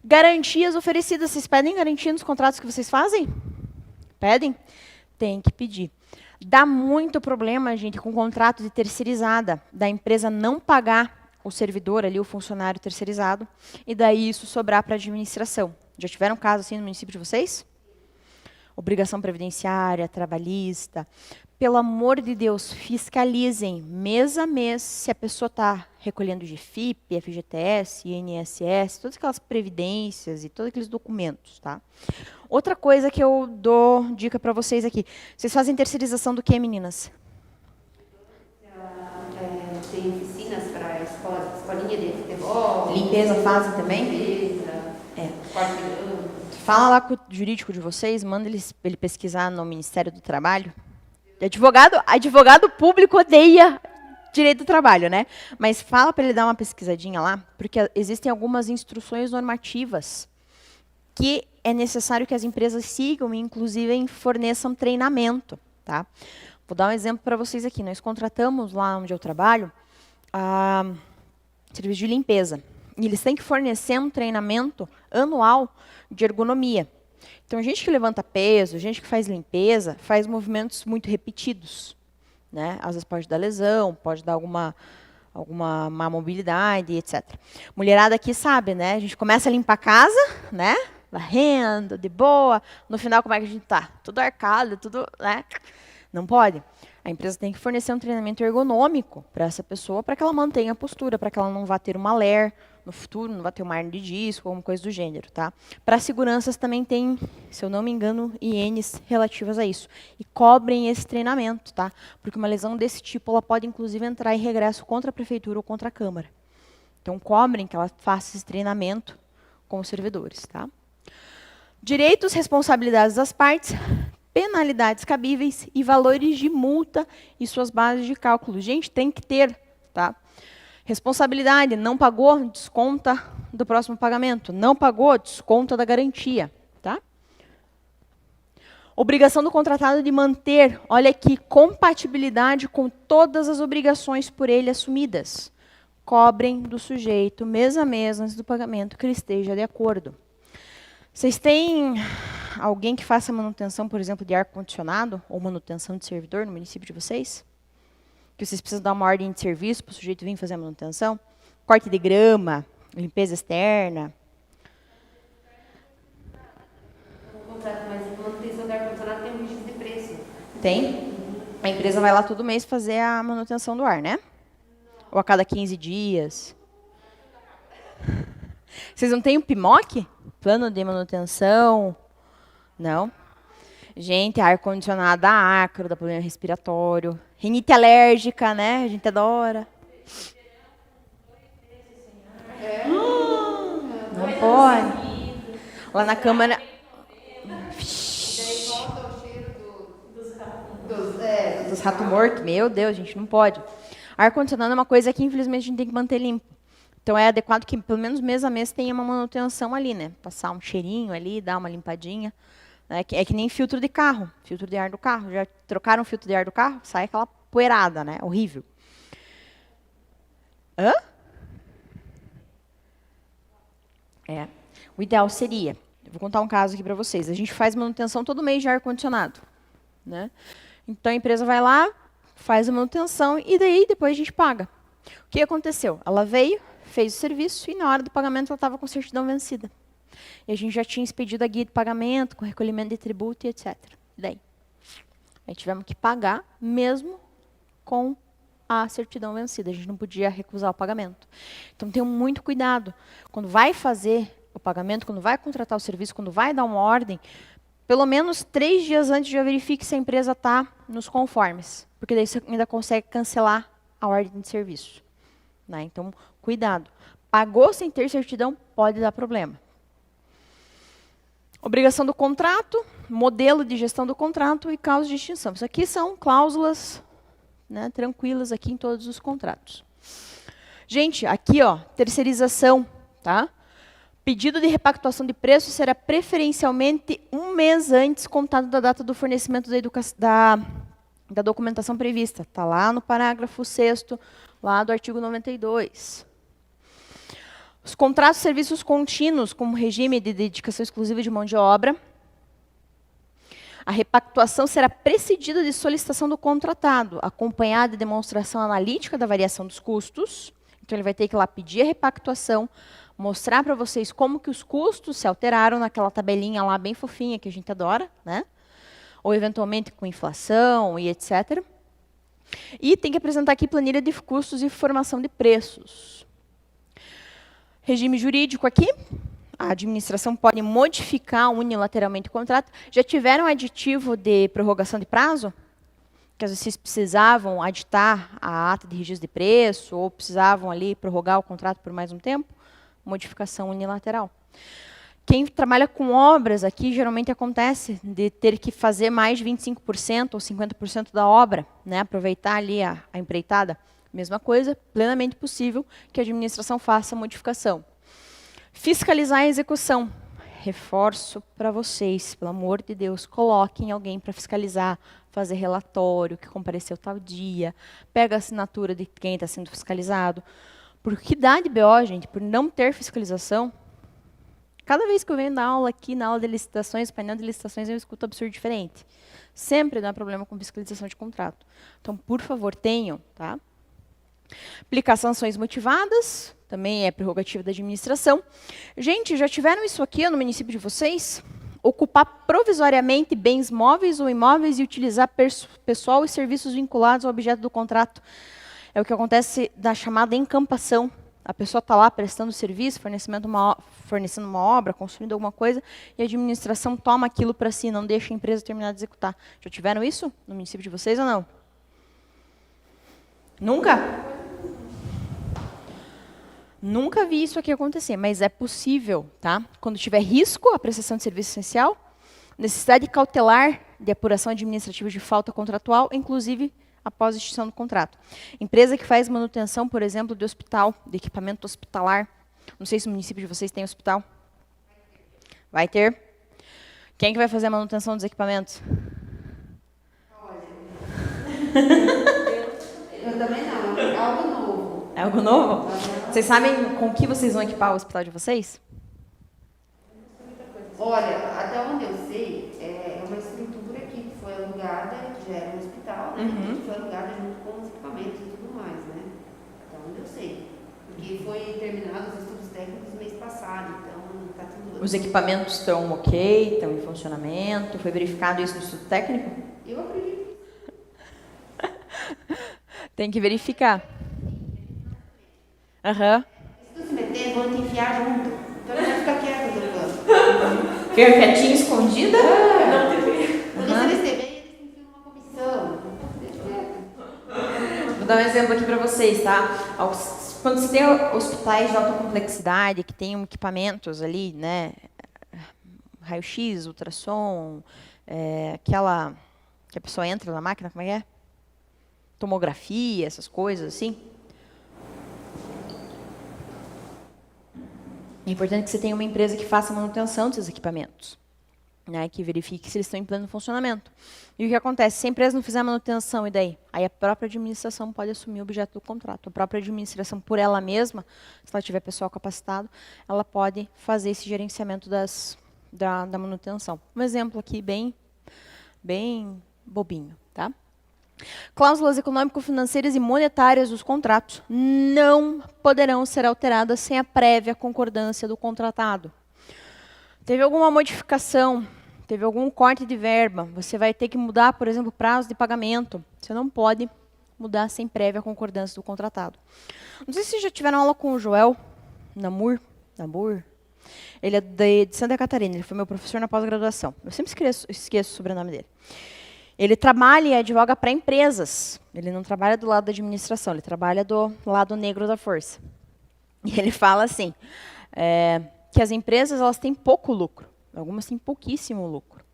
Garantias oferecidas. Vocês pedem garantia nos contratos que vocês fazem? Pedem? Tem que pedir. Dá muito problema, gente, com contrato de terceirizada, da empresa não pagar o servidor ali, o funcionário terceirizado, e daí isso sobrar para a administração. Já tiveram caso assim no município de vocês? Obrigação previdenciária, trabalhista. Pelo amor de Deus, fiscalizem mês a mês se a pessoa está recolhendo GFIP, FGTS, INSS, todas aquelas previdências e todos aqueles documentos, tá? Outra coisa que eu dou dica para vocês aqui. Vocês fazem terceirização do que, meninas? Tem oficinas para escolinha de futebol. Limpeza fazem também? Limpeza, quarteirão. Fala lá com o jurídico de vocês, manda ele pesquisar no Ministério do Trabalho. Advogado público odeia direito do trabalho, né? Mas fala para ele dar uma pesquisadinha lá, porque existem algumas instruções normativas que é necessário que as empresas sigam e, inclusive, forneçam treinamento, tá? Vou dar um exemplo para vocês aqui. Nós contratamos lá onde eu trabalho serviço de limpeza. E eles têm que fornecer um treinamento anual de ergonomia. Então, gente que levanta peso, gente que faz limpeza, faz movimentos muito repetidos, né? Às vezes pode dar lesão, pode dar alguma má mobilidade, etc. Mulherada aqui sabe, né? A gente começa a limpar a casa, né? Varrendo, de boa. No final, como é que a gente tá? Tudo arcado, tudo, né? Não pode. A empresa tem que fornecer um treinamento ergonômico para essa pessoa, para que ela mantenha a postura, para que ela não vá ter uma LER no futuro, não vá ter uma hernia de disco, alguma coisa do gênero, tá? Para seguranças também tem, se eu não me engano, INs relativas a isso. E cobrem esse treinamento, tá? Porque uma lesão desse tipo, ela pode, inclusive, entrar em regresso contra a prefeitura ou contra a Câmara. Então, cobrem que ela faça esse treinamento com os servidores, tá? Direitos, responsabilidades das partes, penalidades cabíveis e valores de multa e suas bases de cálculo. Gente, tem que ter, tá? Responsabilidade, não pagou, desconta do próximo pagamento. Não pagou, desconta da garantia, tá? Obrigação do contratado de manter, olha aqui, compatibilidade com todas as obrigações por ele assumidas. Cobrem do sujeito, mês a mês, antes do pagamento, que ele esteja de acordo. Vocês têm alguém que faça manutenção, por exemplo, de ar-condicionado ou manutenção de servidor no município de vocês? Que vocês precisam dar uma ordem de serviço para o sujeito vir fazer a manutenção? Corte de grama, limpeza externa. Um contrato, mas manutenção do ar-condicionado tem um registro de preço. Tem? A empresa vai lá todo mês fazer a manutenção do ar, né? Ou a cada 15 dias? Vocês não têm o PMOC? Plano de manutenção? Não? Gente, ar-condicionado dá ácaro, dá problema respiratório. Rinite alérgica, né? A gente adora. Não pode. Lá na Câmara... Daí volta o cheiro Dos ratos mortos. Meu Deus, gente, não pode. Ar-condicionado é uma coisa que, infelizmente, a gente tem que manter limpo. Então, é adequado que, pelo menos, mês a mês, tenha uma manutenção ali, né? Passar um cheirinho ali, dar uma limpadinha. É que nem filtro de carro, filtro de ar do carro. Já trocaram o filtro de ar do carro? Sai aquela poeirada, né? Horrível. Hã? O ideal seria... Eu vou contar um caso aqui para vocês. A gente faz manutenção todo mês de ar-condicionado, né? Então, a empresa vai lá, faz a manutenção e daí depois a gente paga. O que aconteceu? Ela veio, fez o serviço e na hora do pagamento ela estava com certidão vencida. E a gente já tinha expedido a guia de pagamento, com recolhimento de tributo e etc. E daí? Aí tivemos que pagar mesmo com a certidão vencida. A gente não podia recusar o pagamento. Então, tenham muito cuidado. Quando vai fazer o pagamento, quando vai contratar o serviço, quando vai dar uma ordem, pelo menos 3 dias antes já verifique se a empresa está nos conformes. Porque daí você ainda consegue cancelar a ordem de serviço, né? Então, cuidado. Pagou sem ter certidão, pode dar problema. Obrigação do contrato, modelo de gestão do contrato e causa de extinção. Isso aqui são cláusulas, né, tranquilas aqui em todos os contratos. Gente, aqui, ó, terceirização, tá? Pedido de repactuação de preço será preferencialmente 1 mês antes, contado da data do fornecimento da documentação prevista. Está lá no parágrafo 6º, lá do artigo 92. Os contratos de serviços contínuos, como regime de dedicação exclusiva de mão de obra. A repactuação será precedida de solicitação do contratado, acompanhada de demonstração analítica da variação dos custos. Então, ele vai ter que ir lá pedir a repactuação, mostrar para vocês como que os custos se alteraram naquela tabelinha lá bem fofinha que a gente adora, né? Ou, eventualmente, com inflação e etc. E tem que apresentar aqui planilha de custos e formação de preços. Regime jurídico aqui. A administração pode modificar unilateralmente o contrato. Já tiveram aditivo de prorrogação de prazo? Que às vezes vocês precisavam aditar a ata de registro de preço, ou precisavam ali prorrogar o contrato por mais um tempo? Modificação unilateral. Quem trabalha com obras aqui, geralmente acontece de ter que fazer mais de 25% ou 50% da obra, né? Aproveitar ali a empreitada. Mesma coisa, plenamente possível que a administração faça modificação. Fiscalizar a execução. Reforço para vocês, pelo amor de Deus, coloquem alguém para fiscalizar, fazer relatório, que compareceu tal dia, pega a assinatura de quem está sendo fiscalizado. Porque dá de BO, gente, por não ter fiscalização. Cada vez que eu venho dar aula aqui, na aula de licitações, painel de licitações, eu escuto absurdo diferente. Sempre dá problema com fiscalização de contrato. Então, por favor, tenham, tá? Aplicar sanções motivadas, também é prerrogativa da administração. Gente, já tiveram isso aqui no município de vocês? Ocupar provisoriamente bens móveis ou imóveis e utilizar pessoal e serviços vinculados ao objeto do contrato. É o que acontece da chamada encampação. A pessoa está lá prestando serviço, fornecendo uma obra, construindo alguma coisa, e a administração toma aquilo para si, não deixa a empresa terminar de executar. Já tiveram isso no município de vocês ou não? Nunca? Nunca vi isso aqui acontecer, mas é possível, tá? Quando tiver risco à prestação de serviço essencial, necessidade cautelar de apuração administrativa de falta contratual, inclusive após a extinção do contrato. Empresa que faz manutenção, por exemplo, de hospital, de equipamento hospitalar. Não sei se o município de vocês tem hospital. Vai ter. Quem que vai fazer a manutenção dos equipamentos? Eu também não, é algo novo. É algo novo? Vocês sabem com que vocês vão equipar o hospital de vocês? Olha, até onde eu sei, é uma estrutura que foi alugada, que já era um hospital, né? Que foi alugada junto com os equipamentos e tudo mais, né? Até onde eu sei. Porque foi terminado os estudos técnicos no mês passado, então está tudo... Os equipamentos estão ok, estão em funcionamento? Foi verificado isso no estudo técnico? Eu acredito. Tem que verificar. Aham. Se tu se meter, vão te enfiar junto. Então ele vai ficar quieto no canto. Fica quietinho, escondida? Não te vi. Quando você receber, eles te enfiam numa comissão. Deixa quieto. Vou dar um exemplo aqui para vocês, tá? Quando você tem hospitais de alta complexidade, que tem equipamentos ali, né? Raio-X, ultrassom, aquela que a pessoa entra na máquina, como é? Tomografia, essas coisas assim. É importante que você tenha uma empresa que faça manutenção desses equipamentos, né, que verifique se eles estão em pleno funcionamento. E o que acontece? Se a empresa não fizer a manutenção, e daí? Aí a própria administração pode assumir o objeto do contrato. A própria administração, por ela mesma, se ela tiver pessoal capacitado, ela pode fazer esse gerenciamento da manutenção. Um exemplo aqui bem bobinho, tá? Cláusulas econômico-financeiras e monetárias dos contratos não poderão ser alteradas sem a prévia concordância do contratado. Teve alguma modificação, teve algum corte de verba, você vai ter que mudar, por exemplo, o prazo de pagamento. Você não pode mudar sem prévia concordância do contratado. Não sei se vocês já tiveram aula com o Joel Namur. Ele é de Santa Catarina, ele foi meu professor na pós-graduação. Eu sempre esqueço o sobrenome dele. Ele trabalha e advoga para empresas. Ele não trabalha do lado da administração, ele trabalha do lado negro da força. E ele fala assim, que as empresas elas têm pouco lucro. Algumas têm pouquíssimo lucro.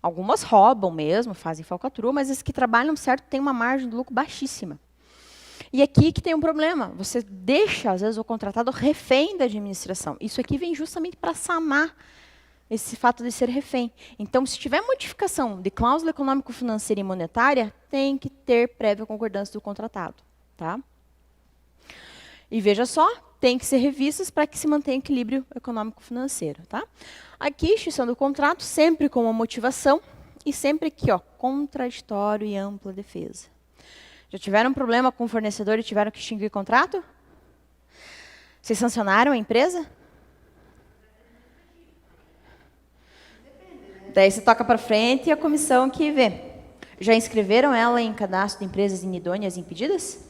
Algumas roubam mesmo, fazem falcatrua, mas as que trabalham certo têm uma margem de lucro baixíssima. E aqui que tem um problema. Você deixa, às vezes, o contratado refém da administração. Isso aqui vem justamente para sanar esse fato de ser refém. Então, se tiver modificação de cláusula econômico-financeira e monetária, tem que ter prévia concordância do contratado. Tá? E veja só, têm que ser revistas para que se mantenha equilíbrio econômico-financeiro. Tá? Aqui, extinção do contrato, sempre com uma motivação e sempre aqui, ó, contraditório e ampla defesa. Já tiveram um problema com o fornecedor e tiveram que extinguir o contrato? Vocês sancionaram a empresa? Daí você toca para frente e a comissão que vê. Já inscreveram ela em cadastro de empresas inidôneas impedidas?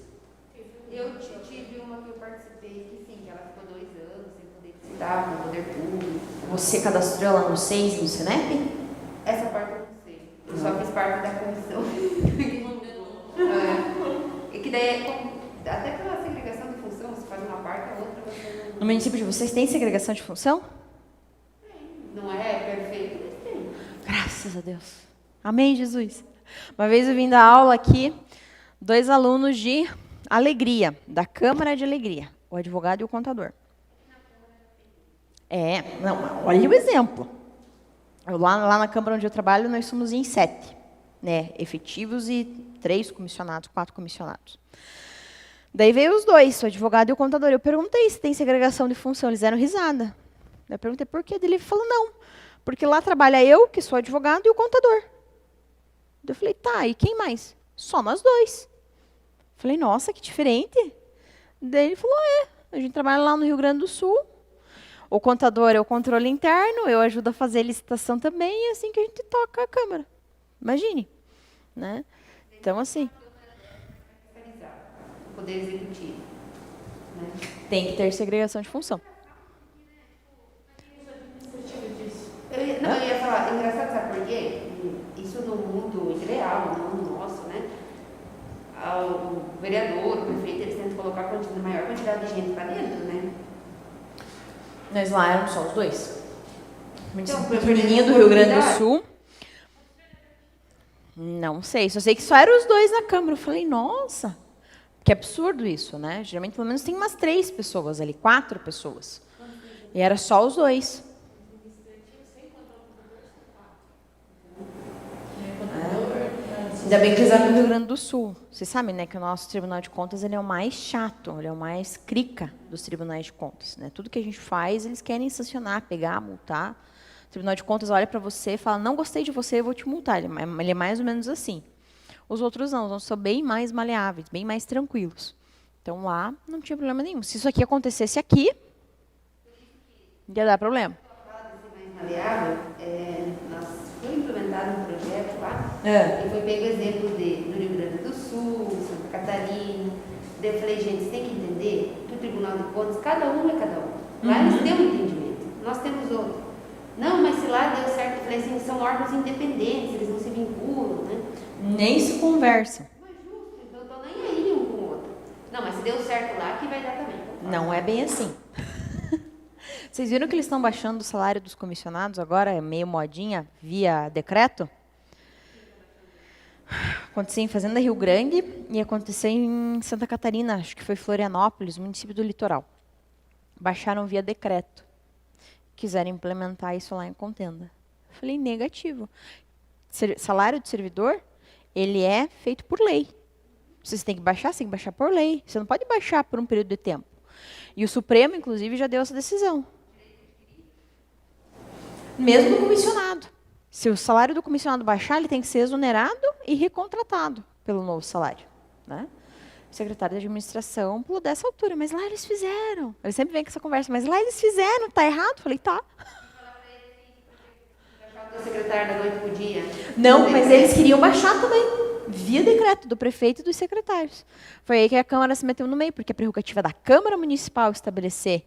Eu tive uma que eu participei, que sim, que ela ficou 2 anos sem poder citar com o poder público. Você cadastrou ela no SEIS e no SENEP? Essa parte eu não sei. Eu só fiz parte da comissão. E que daí, até pela segregação de função, você faz uma parte, a outra você não... No município de vocês tem segregação de função? Não é perfeito, mas tem. Graças a Deus. Amém, Jesus. Uma vez eu vim dar aula aqui, 2 alunos de Alegria, da Câmara de Alegria, o advogado e o contador. Não, olha o exemplo. Lá na Câmara onde eu trabalho, nós somos em 7, né, efetivos e 3 comissionados, 4 comissionados. Daí veio os 2, o advogado e o contador. Eu perguntei se tem segregação de função, eles deram risada. Eu perguntei por quê, ele falou não, porque lá trabalha eu, que sou advogado, e o contador. Eu falei, tá, e quem mais? Só nós 2. Falei, nossa, que diferente. Daí ele falou, a gente trabalha lá no Rio Grande do Sul. O contador é o controle interno, eu ajudo a fazer licitação também, e é assim que a gente toca a Câmara. Imagine. Né? Então, assim... O poder executivo. Né? Tem que ter segregação de função. Eu ia falar, engraçado, sabe por quê? Isso no mundo ideal, não no nosso, né? O vereador, o prefeito, eles tentam colocar a maior quantidade de gente para dentro, né? Nós lá éramos só os 2. Então, Pequenininho do Rio Grande do Sul. Não sei, só sei que só eram os 2 na Câmara. Eu falei, nossa, que absurdo isso, né? Geralmente, pelo menos, tem umas 3 pessoas ali, 4 pessoas. E era só os 2. Ainda bem que eles eram do Rio Grande do Sul. Vocês sabem, né, que o nosso Tribunal de Contas ele é o mais chato, ele é o mais crica dos tribunais de contas. Né? Tudo que a gente faz, eles querem sancionar, pegar, multar. O Tribunal de Contas olha para você e fala, não gostei de você, eu vou te multar. Ele é mais ou menos assim. Os outros não, os outros são bem mais maleáveis, bem mais tranquilos. Então, lá não tinha problema nenhum. Se isso aqui acontecesse aqui, ia dar problema. Mais maleável, foi implementado um projeto lá, e foi pego o exemplo do Rio Grande do Sul, Santa Catarina. Daí eu falei, gente, você tem que entender que o Tribunal de Contas, cada um é cada um. Lá eles têm um entendimento, nós temos outro. Não, mas se lá deu certo, eu falei assim, são órgãos independentes, eles não se vinculam, né? Nem se conversam. Mas justo, então estão nem aí um com o outro. Não, mas se deu certo lá, aqui vai dar também. Não é bem assim. Vocês viram que eles estão baixando o salário dos comissionados agora, meio modinha, via decreto? Aconteceu em Fazenda Rio Grande e aconteceu em Santa Catarina, acho que foi Florianópolis, município do litoral. Baixaram via decreto. Quiseram implementar isso lá em Contenda. Falei, negativo. Salário de servidor, ele é feito por lei. Você tem que baixar, você tem que baixar por lei. Você não pode baixar por um período de tempo. E o Supremo, inclusive, já deu essa decisão. Mesmo do comissionado. Se o salário do comissionado baixar, ele tem que ser exonerado e recontratado pelo novo salário. Né? O secretário de administração pulou dessa altura, mas lá eles fizeram. Ele sempre vem com essa conversa, mas lá eles fizeram, está errado? Falei, tá. O secretário da noite podia. Não, mas eles queriam baixar também, via decreto do prefeito e dos secretários. Foi aí que a Câmara se meteu no meio, porque a prerrogativa da Câmara Municipal estabelecer,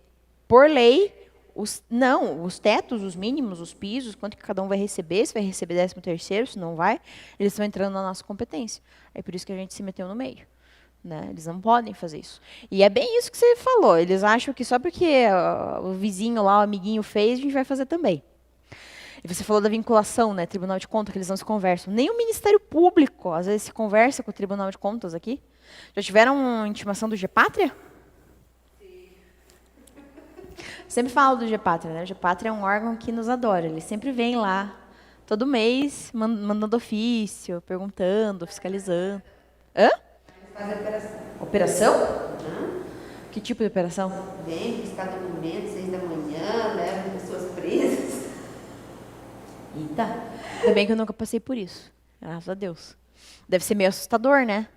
por lei, os tetos, os mínimos, os pisos, quanto que cada um vai receber, se vai receber 13º, se não vai, eles estão entrando na nossa competência. É por isso que a gente se meteu no meio. Né? Eles não podem fazer isso. E é bem isso que você falou, eles acham que só porque o vizinho lá, o amiguinho fez, a gente vai fazer também. E você falou da vinculação, né, Tribunal de Contas, que eles não se conversam. Nem o Ministério Público, às vezes, se conversa com o Tribunal de Contas aqui. Já tiveram intimação do GEPátria? Sim. Sempre falo do GEPátria, né? O GEPátria é um órgão que nos adora. Ele sempre vem lá, todo mês, mandando ofício, perguntando, fiscalizando. Hã? Faz a operação. Operação? Que tipo de operação? Vem buscar documentos 6 da manhã, levam pessoas presas. Eita. Ainda bem que eu nunca passei por isso. Graças a Deus. Deve ser meio assustador, né?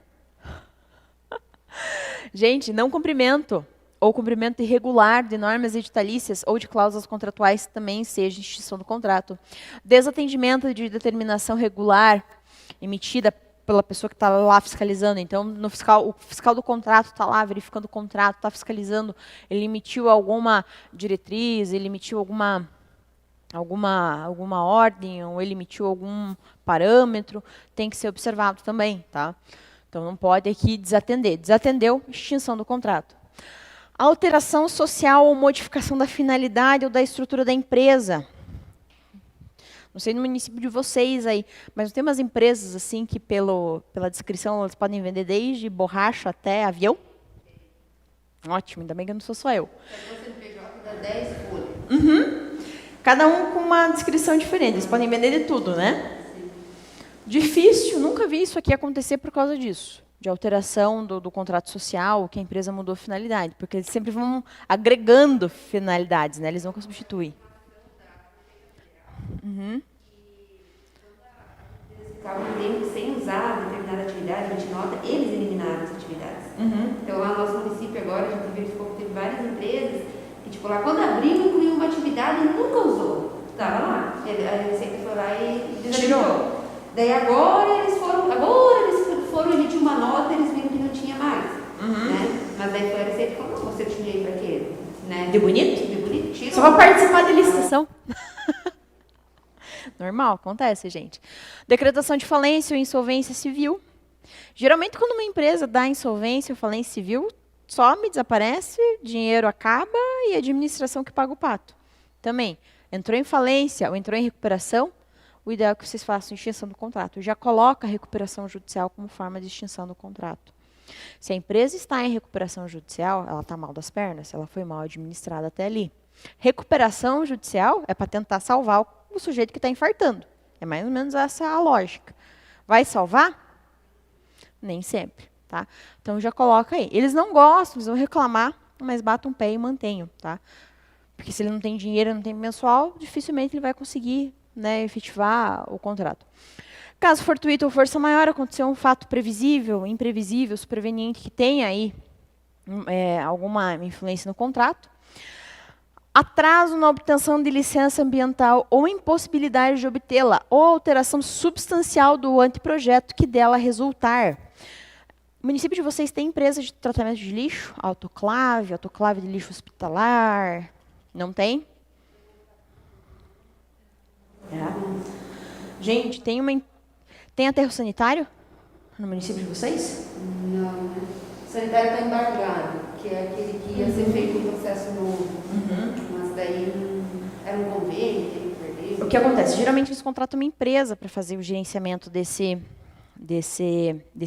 Gente, não cumprimento ou cumprimento irregular de normas editalícias ou de cláusulas contratuais também seja extinção do contrato. Desatendimento de determinação regular emitida pela pessoa que está lá fiscalizando. Então, no fiscal, o fiscal do contrato está lá verificando o contrato, está fiscalizando, ele emitiu alguma diretriz, ele emitiu alguma ordem, ou ele emitiu algum parâmetro, tem que ser observado também, tá? Então, não pode aqui desatender. Desatendeu, extinção do contrato. Alteração social ou modificação da finalidade ou da estrutura da empresa. Não sei no município de vocês aí, mas tem umas empresas assim que, pela descrição, elas podem vender desde borracha até avião? Ótimo, ainda bem que não sou só eu. Então, você no PJ dá 10 folhas. Cada um com uma descrição diferente. Eles podem vender de tudo, né? Difícil, nunca vi isso aqui acontecer por causa disso. De alteração do contrato social, que a empresa mudou a finalidade. Porque eles sempre vão agregando finalidades, né? Eles nunca substituem. Eles ficavam um tempo sem usar determinada atividade, a gente nota, eles eliminaram as atividades. Então, lá no nosso município agora, a gente verificou que teve várias empresas que, tipo, lá quando abriu, incluiu uma atividade e nunca usou. Estava lá. A Receita foi lá e desabilitou. Daí agora eles foram emitir uma nota, eles viram que não tinha mais. Né? Mas daí foi a Receita e falou, não, você tinha aí para quê? Né? De bonito? De bonito, tirou. Só para participar da licitação. Normal, acontece, gente. Decretação de falência ou insolvência civil. Geralmente, quando uma empresa dá insolvência ou falência civil, some, desaparece, dinheiro acaba e a administração que paga o pato. Também, entrou em falência ou entrou em recuperação, o ideal é que vocês façam extinção do contrato. Já coloca a recuperação judicial como forma de extinção do contrato. Se a empresa está em recuperação judicial, ela está mal das pernas, ela foi mal administrada até ali. Recuperação judicial é para tentar salvar o sujeito que está infartando. É mais ou menos essa a lógica. Vai salvar? Nem sempre. Tá? Então já coloca aí. Eles não gostam, eles vão reclamar, mas batam o pé e mantenham. Tá? Porque se ele não tem dinheiro, não tem mensual, dificilmente ele vai conseguir, né, efetivar o contrato. Caso fortuito ou força maior, aconteceu um fato previsível, imprevisível, superveniente, que tenha aí alguma influência no contrato. Atraso na obtenção de licença ambiental ou impossibilidade de obtê-la, ou alteração substancial do anteprojeto que dela resultar. O município de vocês tem empresa de tratamento de lixo? Autoclave de lixo hospitalar? Não tem? Gente, tem aterro sanitário no município de vocês? Não, né? O sanitário está embargado, que é aquele que ia ser feito um processo novo. Mas daí era um convênio que ele perdeu. O que acontece? Geralmente eles contratam uma empresa para fazer o gerenciamento desse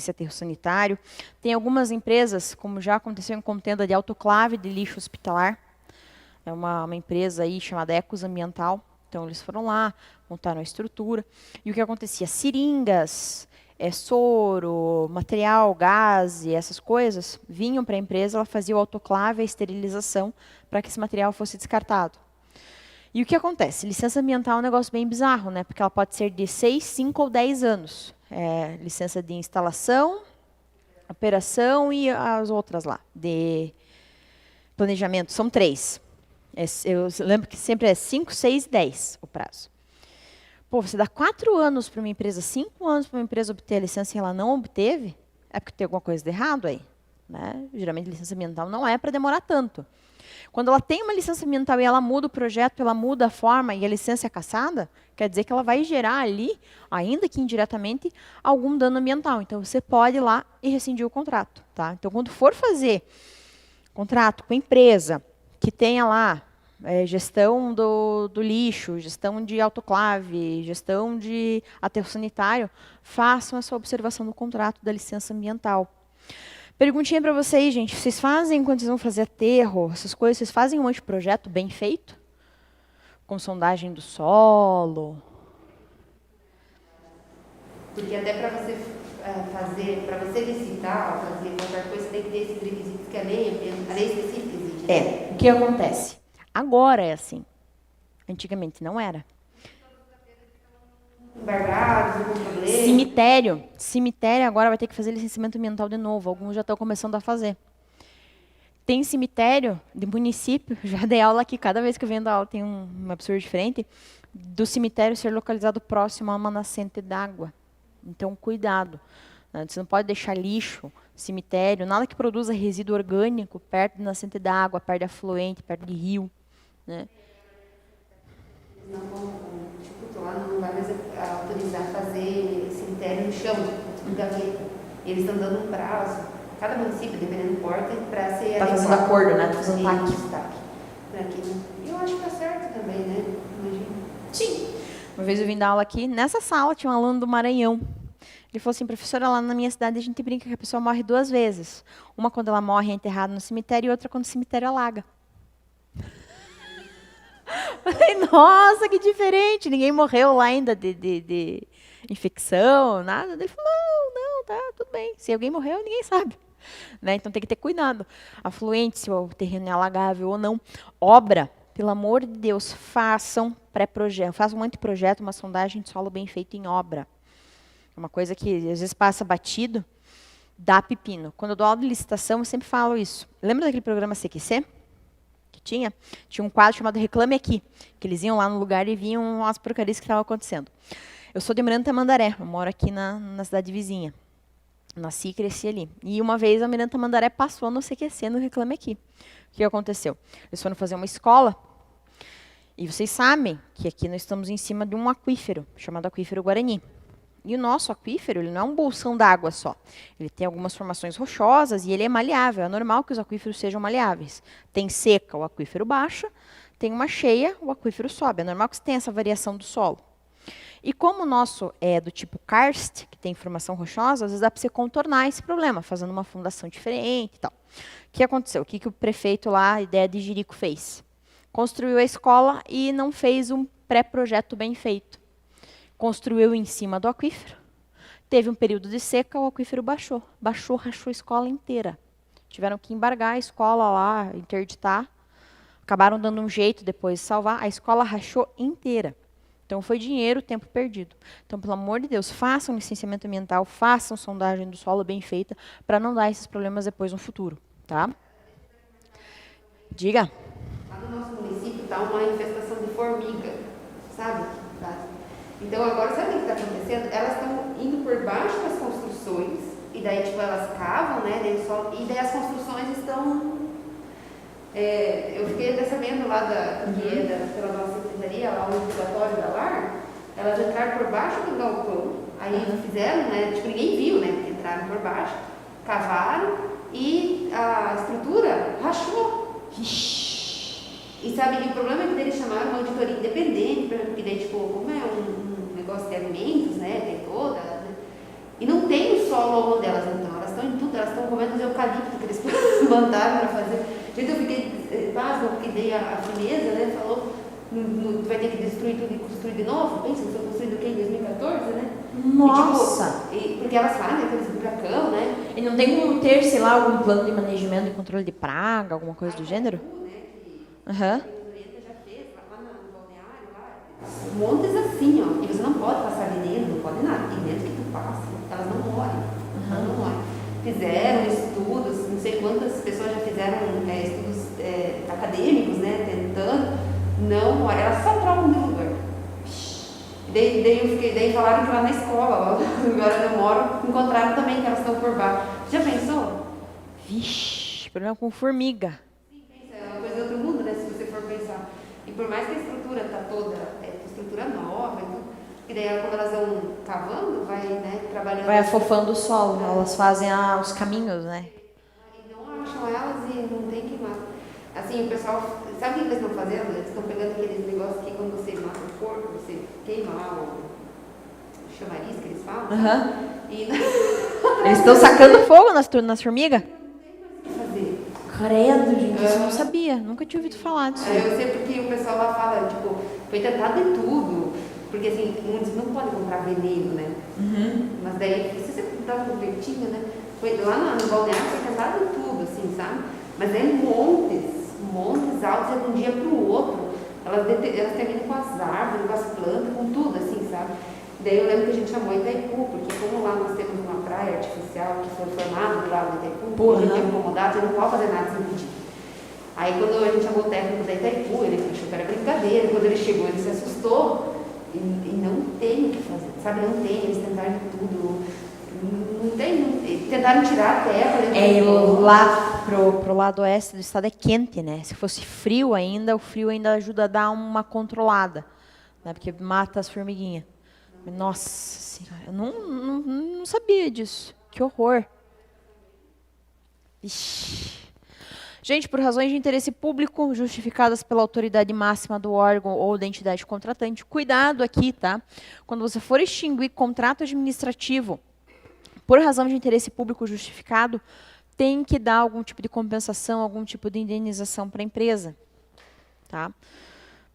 aterro sanitário. Tem algumas empresas, como já aconteceu em contenda de autoclave de lixo hospitalar. É uma empresa aí chamada Ecos Ambiental. Então, eles foram lá, montaram a estrutura. E o que acontecia? Seringas, soro, material, gás e essas coisas vinham para a empresa, ela fazia o autoclave, a esterilização, para que esse material fosse descartado. E o que acontece? Licença ambiental é um negócio bem bizarro, né? Porque ela pode ser de 6, 5 ou 10 anos. Licença de instalação, operação e as outras lá, de planejamento, são 3. Eu lembro que sempre é 5, 6 e 10 o prazo. Pô, você dá 4 anos para uma empresa, 5 anos para uma empresa obter a licença e ela não obteve, é porque tem alguma coisa de errado aí. Né? Geralmente, licença ambiental não é para demorar tanto. Quando ela tem uma licença ambiental e ela muda o projeto, ela muda a forma e a licença é cassada, quer dizer que ela vai gerar ali, ainda que indiretamente, algum dano ambiental. Então, você pode ir lá e rescindir o contrato. Tá? Então, quando for fazer contrato com a empresa que tenha lá gestão do lixo, gestão de autoclave, gestão de aterro sanitário, façam essa observação no contrato da licença ambiental. Perguntinha para vocês, gente. Vocês fazem, quando vocês vão fazer aterro, essas coisas, vocês fazem um anteprojeto bem feito? Com sondagem do solo? Porque até para você fazer, para você licitar, fazer qualquer coisa, você tem que ter esses requisitos que a lei específica exige. Né? O que acontece? Agora é assim. Antigamente não era. Embargados, com problema. Cemitério agora vai ter que fazer licenciamento ambiental de novo. Alguns já estão começando a fazer. Tem cemitério de município, já dei aula aqui, cada vez que eu venho dar aula tem um absurdo diferente, do cemitério ser localizado próximo a uma nascente d'água. Então, cuidado. Né? Você não pode deixar lixo, cemitério, nada que produza resíduo orgânico perto de nascente d'água, perto de afluente, perto de rio. Né? Não vão, tipo, lá não vai mais autorizar fazer cemitério no chão, tipo gaveta. Eles estão dando um prazo, cada município, dependendo do porte, para ser Está fazendo acordo, né? Está fazendo TAC. Eu acho que está certo também, né? Imagina. Sim. Uma vez eu vim dar aula aqui, nessa sala tinha um aluno do Maranhão. Ele falou assim, professora, lá na minha cidade a gente brinca que a pessoa morre 2 vezes. Uma quando ela morre é enterrada no cemitério e outra quando o cemitério alaga. Falei, nossa, que diferente. Ninguém morreu lá ainda de infecção, nada. Ele falou, não, tá, tudo bem. Se alguém morreu, ninguém sabe. Né? Então tem que ter cuidado. Afluente, se o terreno é alagável ou não. Obra, pelo amor de Deus, façam pré-projeto. Façam um anteprojeto, uma sondagem de solo bem feito em obra. É uma coisa que às vezes passa batido, dá pepino. Quando eu dou aula de licitação, eu sempre falo isso. Lembra daquele programa CQC? Que tinha um quadro chamado Reclame Aqui, que eles iam lá no lugar e viam as porcarias que estavam acontecendo. Eu sou de Miranda Tamandaré, eu moro aqui na cidade vizinha. Nasci e cresci ali. E uma vez a Miranda Tamandaré passou no CQC, no Reclame Aqui. O que aconteceu? Eles foram fazer uma escola, e vocês sabem que aqui nós estamos em cima de um aquífero, chamado Aquífero Guarani. E o nosso aquífero, ele não é um bolsão d'água só. Ele tem algumas formações rochosas e ele é maleável. É normal que os aquíferos sejam maleáveis. Tem seca, o aquífero baixa. Tem uma cheia, o aquífero sobe. É normal que você tenha essa variação do solo. E como o nosso é do tipo karst, que tem formação rochosa, às vezes dá para você contornar esse problema, fazendo uma fundação diferente e tal. O que aconteceu? O que o prefeito lá, a ideia de Jerico, fez? Construiu a escola e não fez um pré-projeto bem feito. Construiu em cima do aquífero, teve um período de seca, o aquífero baixou. Baixou, rachou a escola inteira. Tiveram que embargar a escola lá, interditar. Acabaram dando um jeito depois de salvar. A escola rachou inteira. Então, foi dinheiro, tempo perdido. Então, pelo amor de Deus, façam licenciamento ambiental, façam sondagem do solo bem feita, para não dar esses problemas depois no futuro. Tá? Diga. Lá no nosso município está uma infestação de formiga, sabe? Então, agora, sabe o que está acontecendo? Elas estão indo por baixo das construções, e daí, tipo, elas cavam, né, dentro do solo, e daí as construções estão... eu fiquei até sabendo lá pela nossa secretaria, lá o incubatório da LAR, elas entraram por baixo do galpão, aí fizeram, né, tipo, ninguém viu, né, porque entraram por baixo, cavaram, e a estrutura rachou. E sabe, e o problema é que eles chamaram uma auditoria independente, porque daí, tipo, como é um negócio de alimentos, né, tem toda, né, e não tem o solo onde elas então, elas estão em tudo, elas estão comendo os eucaliptos que eles plantaram para fazer. Gente, eu fiquei pasma, porque dei a firmeza, né, falou, vai ter que destruir tudo e construir de novo. Pensa, eles estão construindo o quê? Em 2014, né? Nossa! E, tipo, porque elas fazem aqueles buracão, né? E não tem como ter, sei lá, algum plano de manejamento e controle de praga, alguma coisa do gênero? Aham. Já fez, lá no balneário, lá, montes assim, ó, e você não pode passar ali dentro, não pode nada, e dentro que tu passa, elas não morrem, elas não morrem. Fizeram estudos, não sei quantas pessoas já fizeram estudos acadêmicos, né, tentando, não morrem, elas só trocam de lugar. Daí falaram que lá na escola, agora eu moro, encontraram também que elas estão por baixo. Já pensou? Vixe, problema com formiga. É uma coisa de outro mundo, né, se você for pensar. E por mais que a estrutura está toda, estrutura nova, então, e daí quando elas vão cavando, vai, né, trabalhando... Vai afofando o solo, elas fazem os caminhos, né? E não acham elas e não tem que matar. Assim, o pessoal, sabe o que eles estão fazendo? Eles estão pegando aqueles negócios que quando você mata o porco, você queima lá o chamariz que eles falam. E... Eles estão sacando fogo nas formigas? Fazer. Credo, gente, isso eu não sabia. Nunca tinha ouvido falar disso. Eu sei porque o pessoal lá fala, tipo, foi tentado de tudo. Porque assim, muitos não podem comprar veneno, né? Mas daí, se você dá uma convertida, né? Lá no balneário foi tentado tudo, assim, sabe? Mas é montes altos, é de um dia para o outro. Elas terminam com as árvores, com as plantas, com tudo, assim, sabe? Daí eu lembro que a gente chamou Itaipu, porque como lá nós temos uma praia artificial que foi formada do lado do Itaipu, a gente é incomodado, você não pode fazer nada sem pedir. Aí quando a gente chamou o técnico da Itaipu, ele achou que era brincadeira, quando ele chegou ele se assustou, e não tem o que fazer, sabe? Não tem, eles tentaram de tudo, não tem, tentaram tirar a terra. Lá pro lado oeste do estado é quente, né? Se fosse frio ainda, o frio ainda ajuda a dar uma controlada, né? Porque mata as formiguinhas. Nossa Senhora, eu não sabia disso. Que horror. Ixi. Gente, por razões de interesse público justificadas pela autoridade máxima do órgão ou da entidade contratante, cuidado aqui, tá? Quando você for extinguir contrato administrativo por razão de interesse público justificado, tem que dar algum tipo de compensação, algum tipo de indenização para a empresa, tá?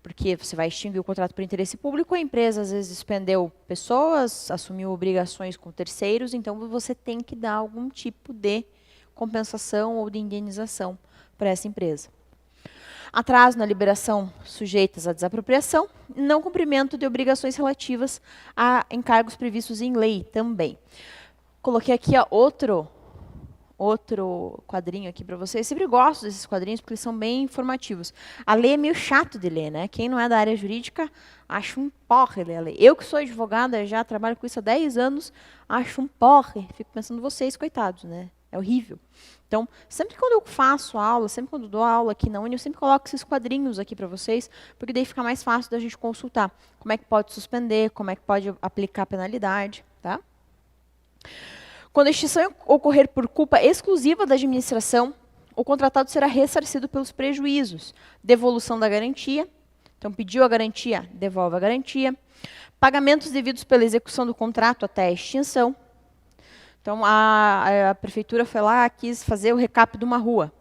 Porque você vai extinguir o contrato por interesse público, a empresa às vezes expendeu pessoas, assumiu obrigações com terceiros, então você tem que dar algum tipo de compensação ou de indenização para essa empresa. Atraso na liberação sujeitas à desapropriação, não cumprimento de obrigações relativas a encargos previstos em lei também. Coloquei aqui outro quadrinho aqui para vocês. Eu sempre gosto desses quadrinhos porque eles são bem informativos. A lei é meio chato de ler, né? Quem não é da área jurídica acha um porre ler a lei. Eu que sou advogada, já trabalho com isso há 10 anos, acho um porre. Fico pensando vocês, coitados, né? É horrível. Então, sempre quando eu faço aula, sempre quando eu dou aula aqui na Uni, eu sempre coloco esses quadrinhos aqui para vocês, porque daí fica mais fácil da gente consultar como é que pode suspender, como é que pode aplicar penalidade, tá? Quando a extinção ocorrer por culpa exclusiva da administração, o contratado será ressarcido pelos prejuízos. Devolução da garantia. Então, pediu a garantia, devolve a garantia. Pagamentos devidos pela execução do contrato até a extinção. Então, a prefeitura foi lá, quis fazer o recap de uma rua.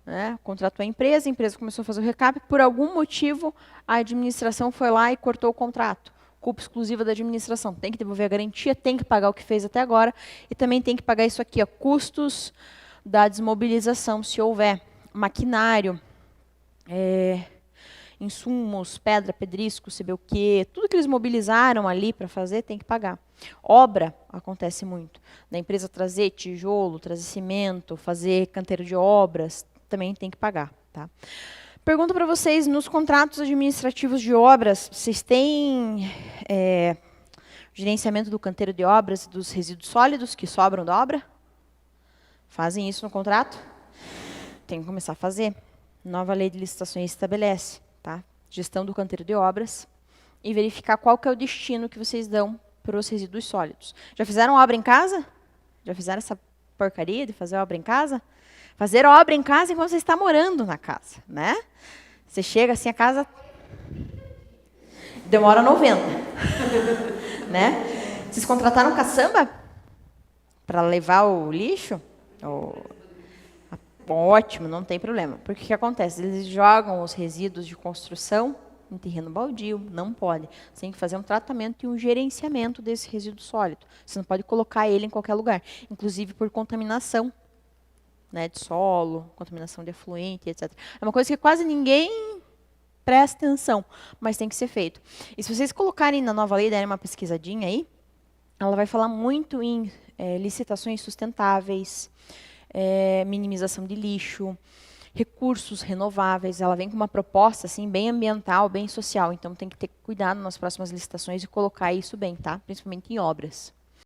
Né? Contratou a empresa começou a fazer o recap. Por algum motivo, a administração foi lá e cortou o contrato. Culpa exclusiva da administração. Tem que devolver a garantia, tem que pagar o que fez até agora e também tem que pagar isso aqui, ó, custos da desmobilização, se houver. Maquinário, insumos, pedra, pedrisco, sei o quê, tudo que eles mobilizaram ali para fazer, tem que pagar. Obra, acontece muito. Da empresa trazer tijolo, trazer cimento, fazer canteiro de obras, também tem que pagar. Tá? Pergunta para vocês, nos contratos administrativos de obras, vocês têm gerenciamento do canteiro de obras e dos resíduos sólidos que sobram da obra? Fazem isso no contrato? Tem que começar a fazer. Nova lei de licitações estabelece, tá? Gestão do canteiro de obras e verificar qual que é o destino que vocês dão para os resíduos sólidos. Já fizeram obra em casa? Já fizeram essa porcaria de fazer obra em casa? Fazer obra em casa enquanto você está morando na casa, né? Você chega assim, a casa demora 90. Né? Vocês contrataram caçamba para levar o lixo? Ótimo, não tem problema. Porque o que acontece? Eles jogam os resíduos de construção em terreno baldio, não pode. Você tem que fazer um tratamento e um gerenciamento desse resíduo sólido. Você não pode colocar ele em qualquer lugar, inclusive por contaminação. Né, de solo, contaminação de efluente, etc. É uma coisa que quase ninguém presta atenção, mas tem que ser feito. E se vocês colocarem na nova lei, derem uma pesquisadinha aí, ela vai falar muito em licitações sustentáveis, minimização de lixo, recursos renováveis. Ela vem com uma proposta assim, bem ambiental, bem social. Então tem que ter cuidado nas próximas licitações e colocar isso bem, tá? Principalmente em obras.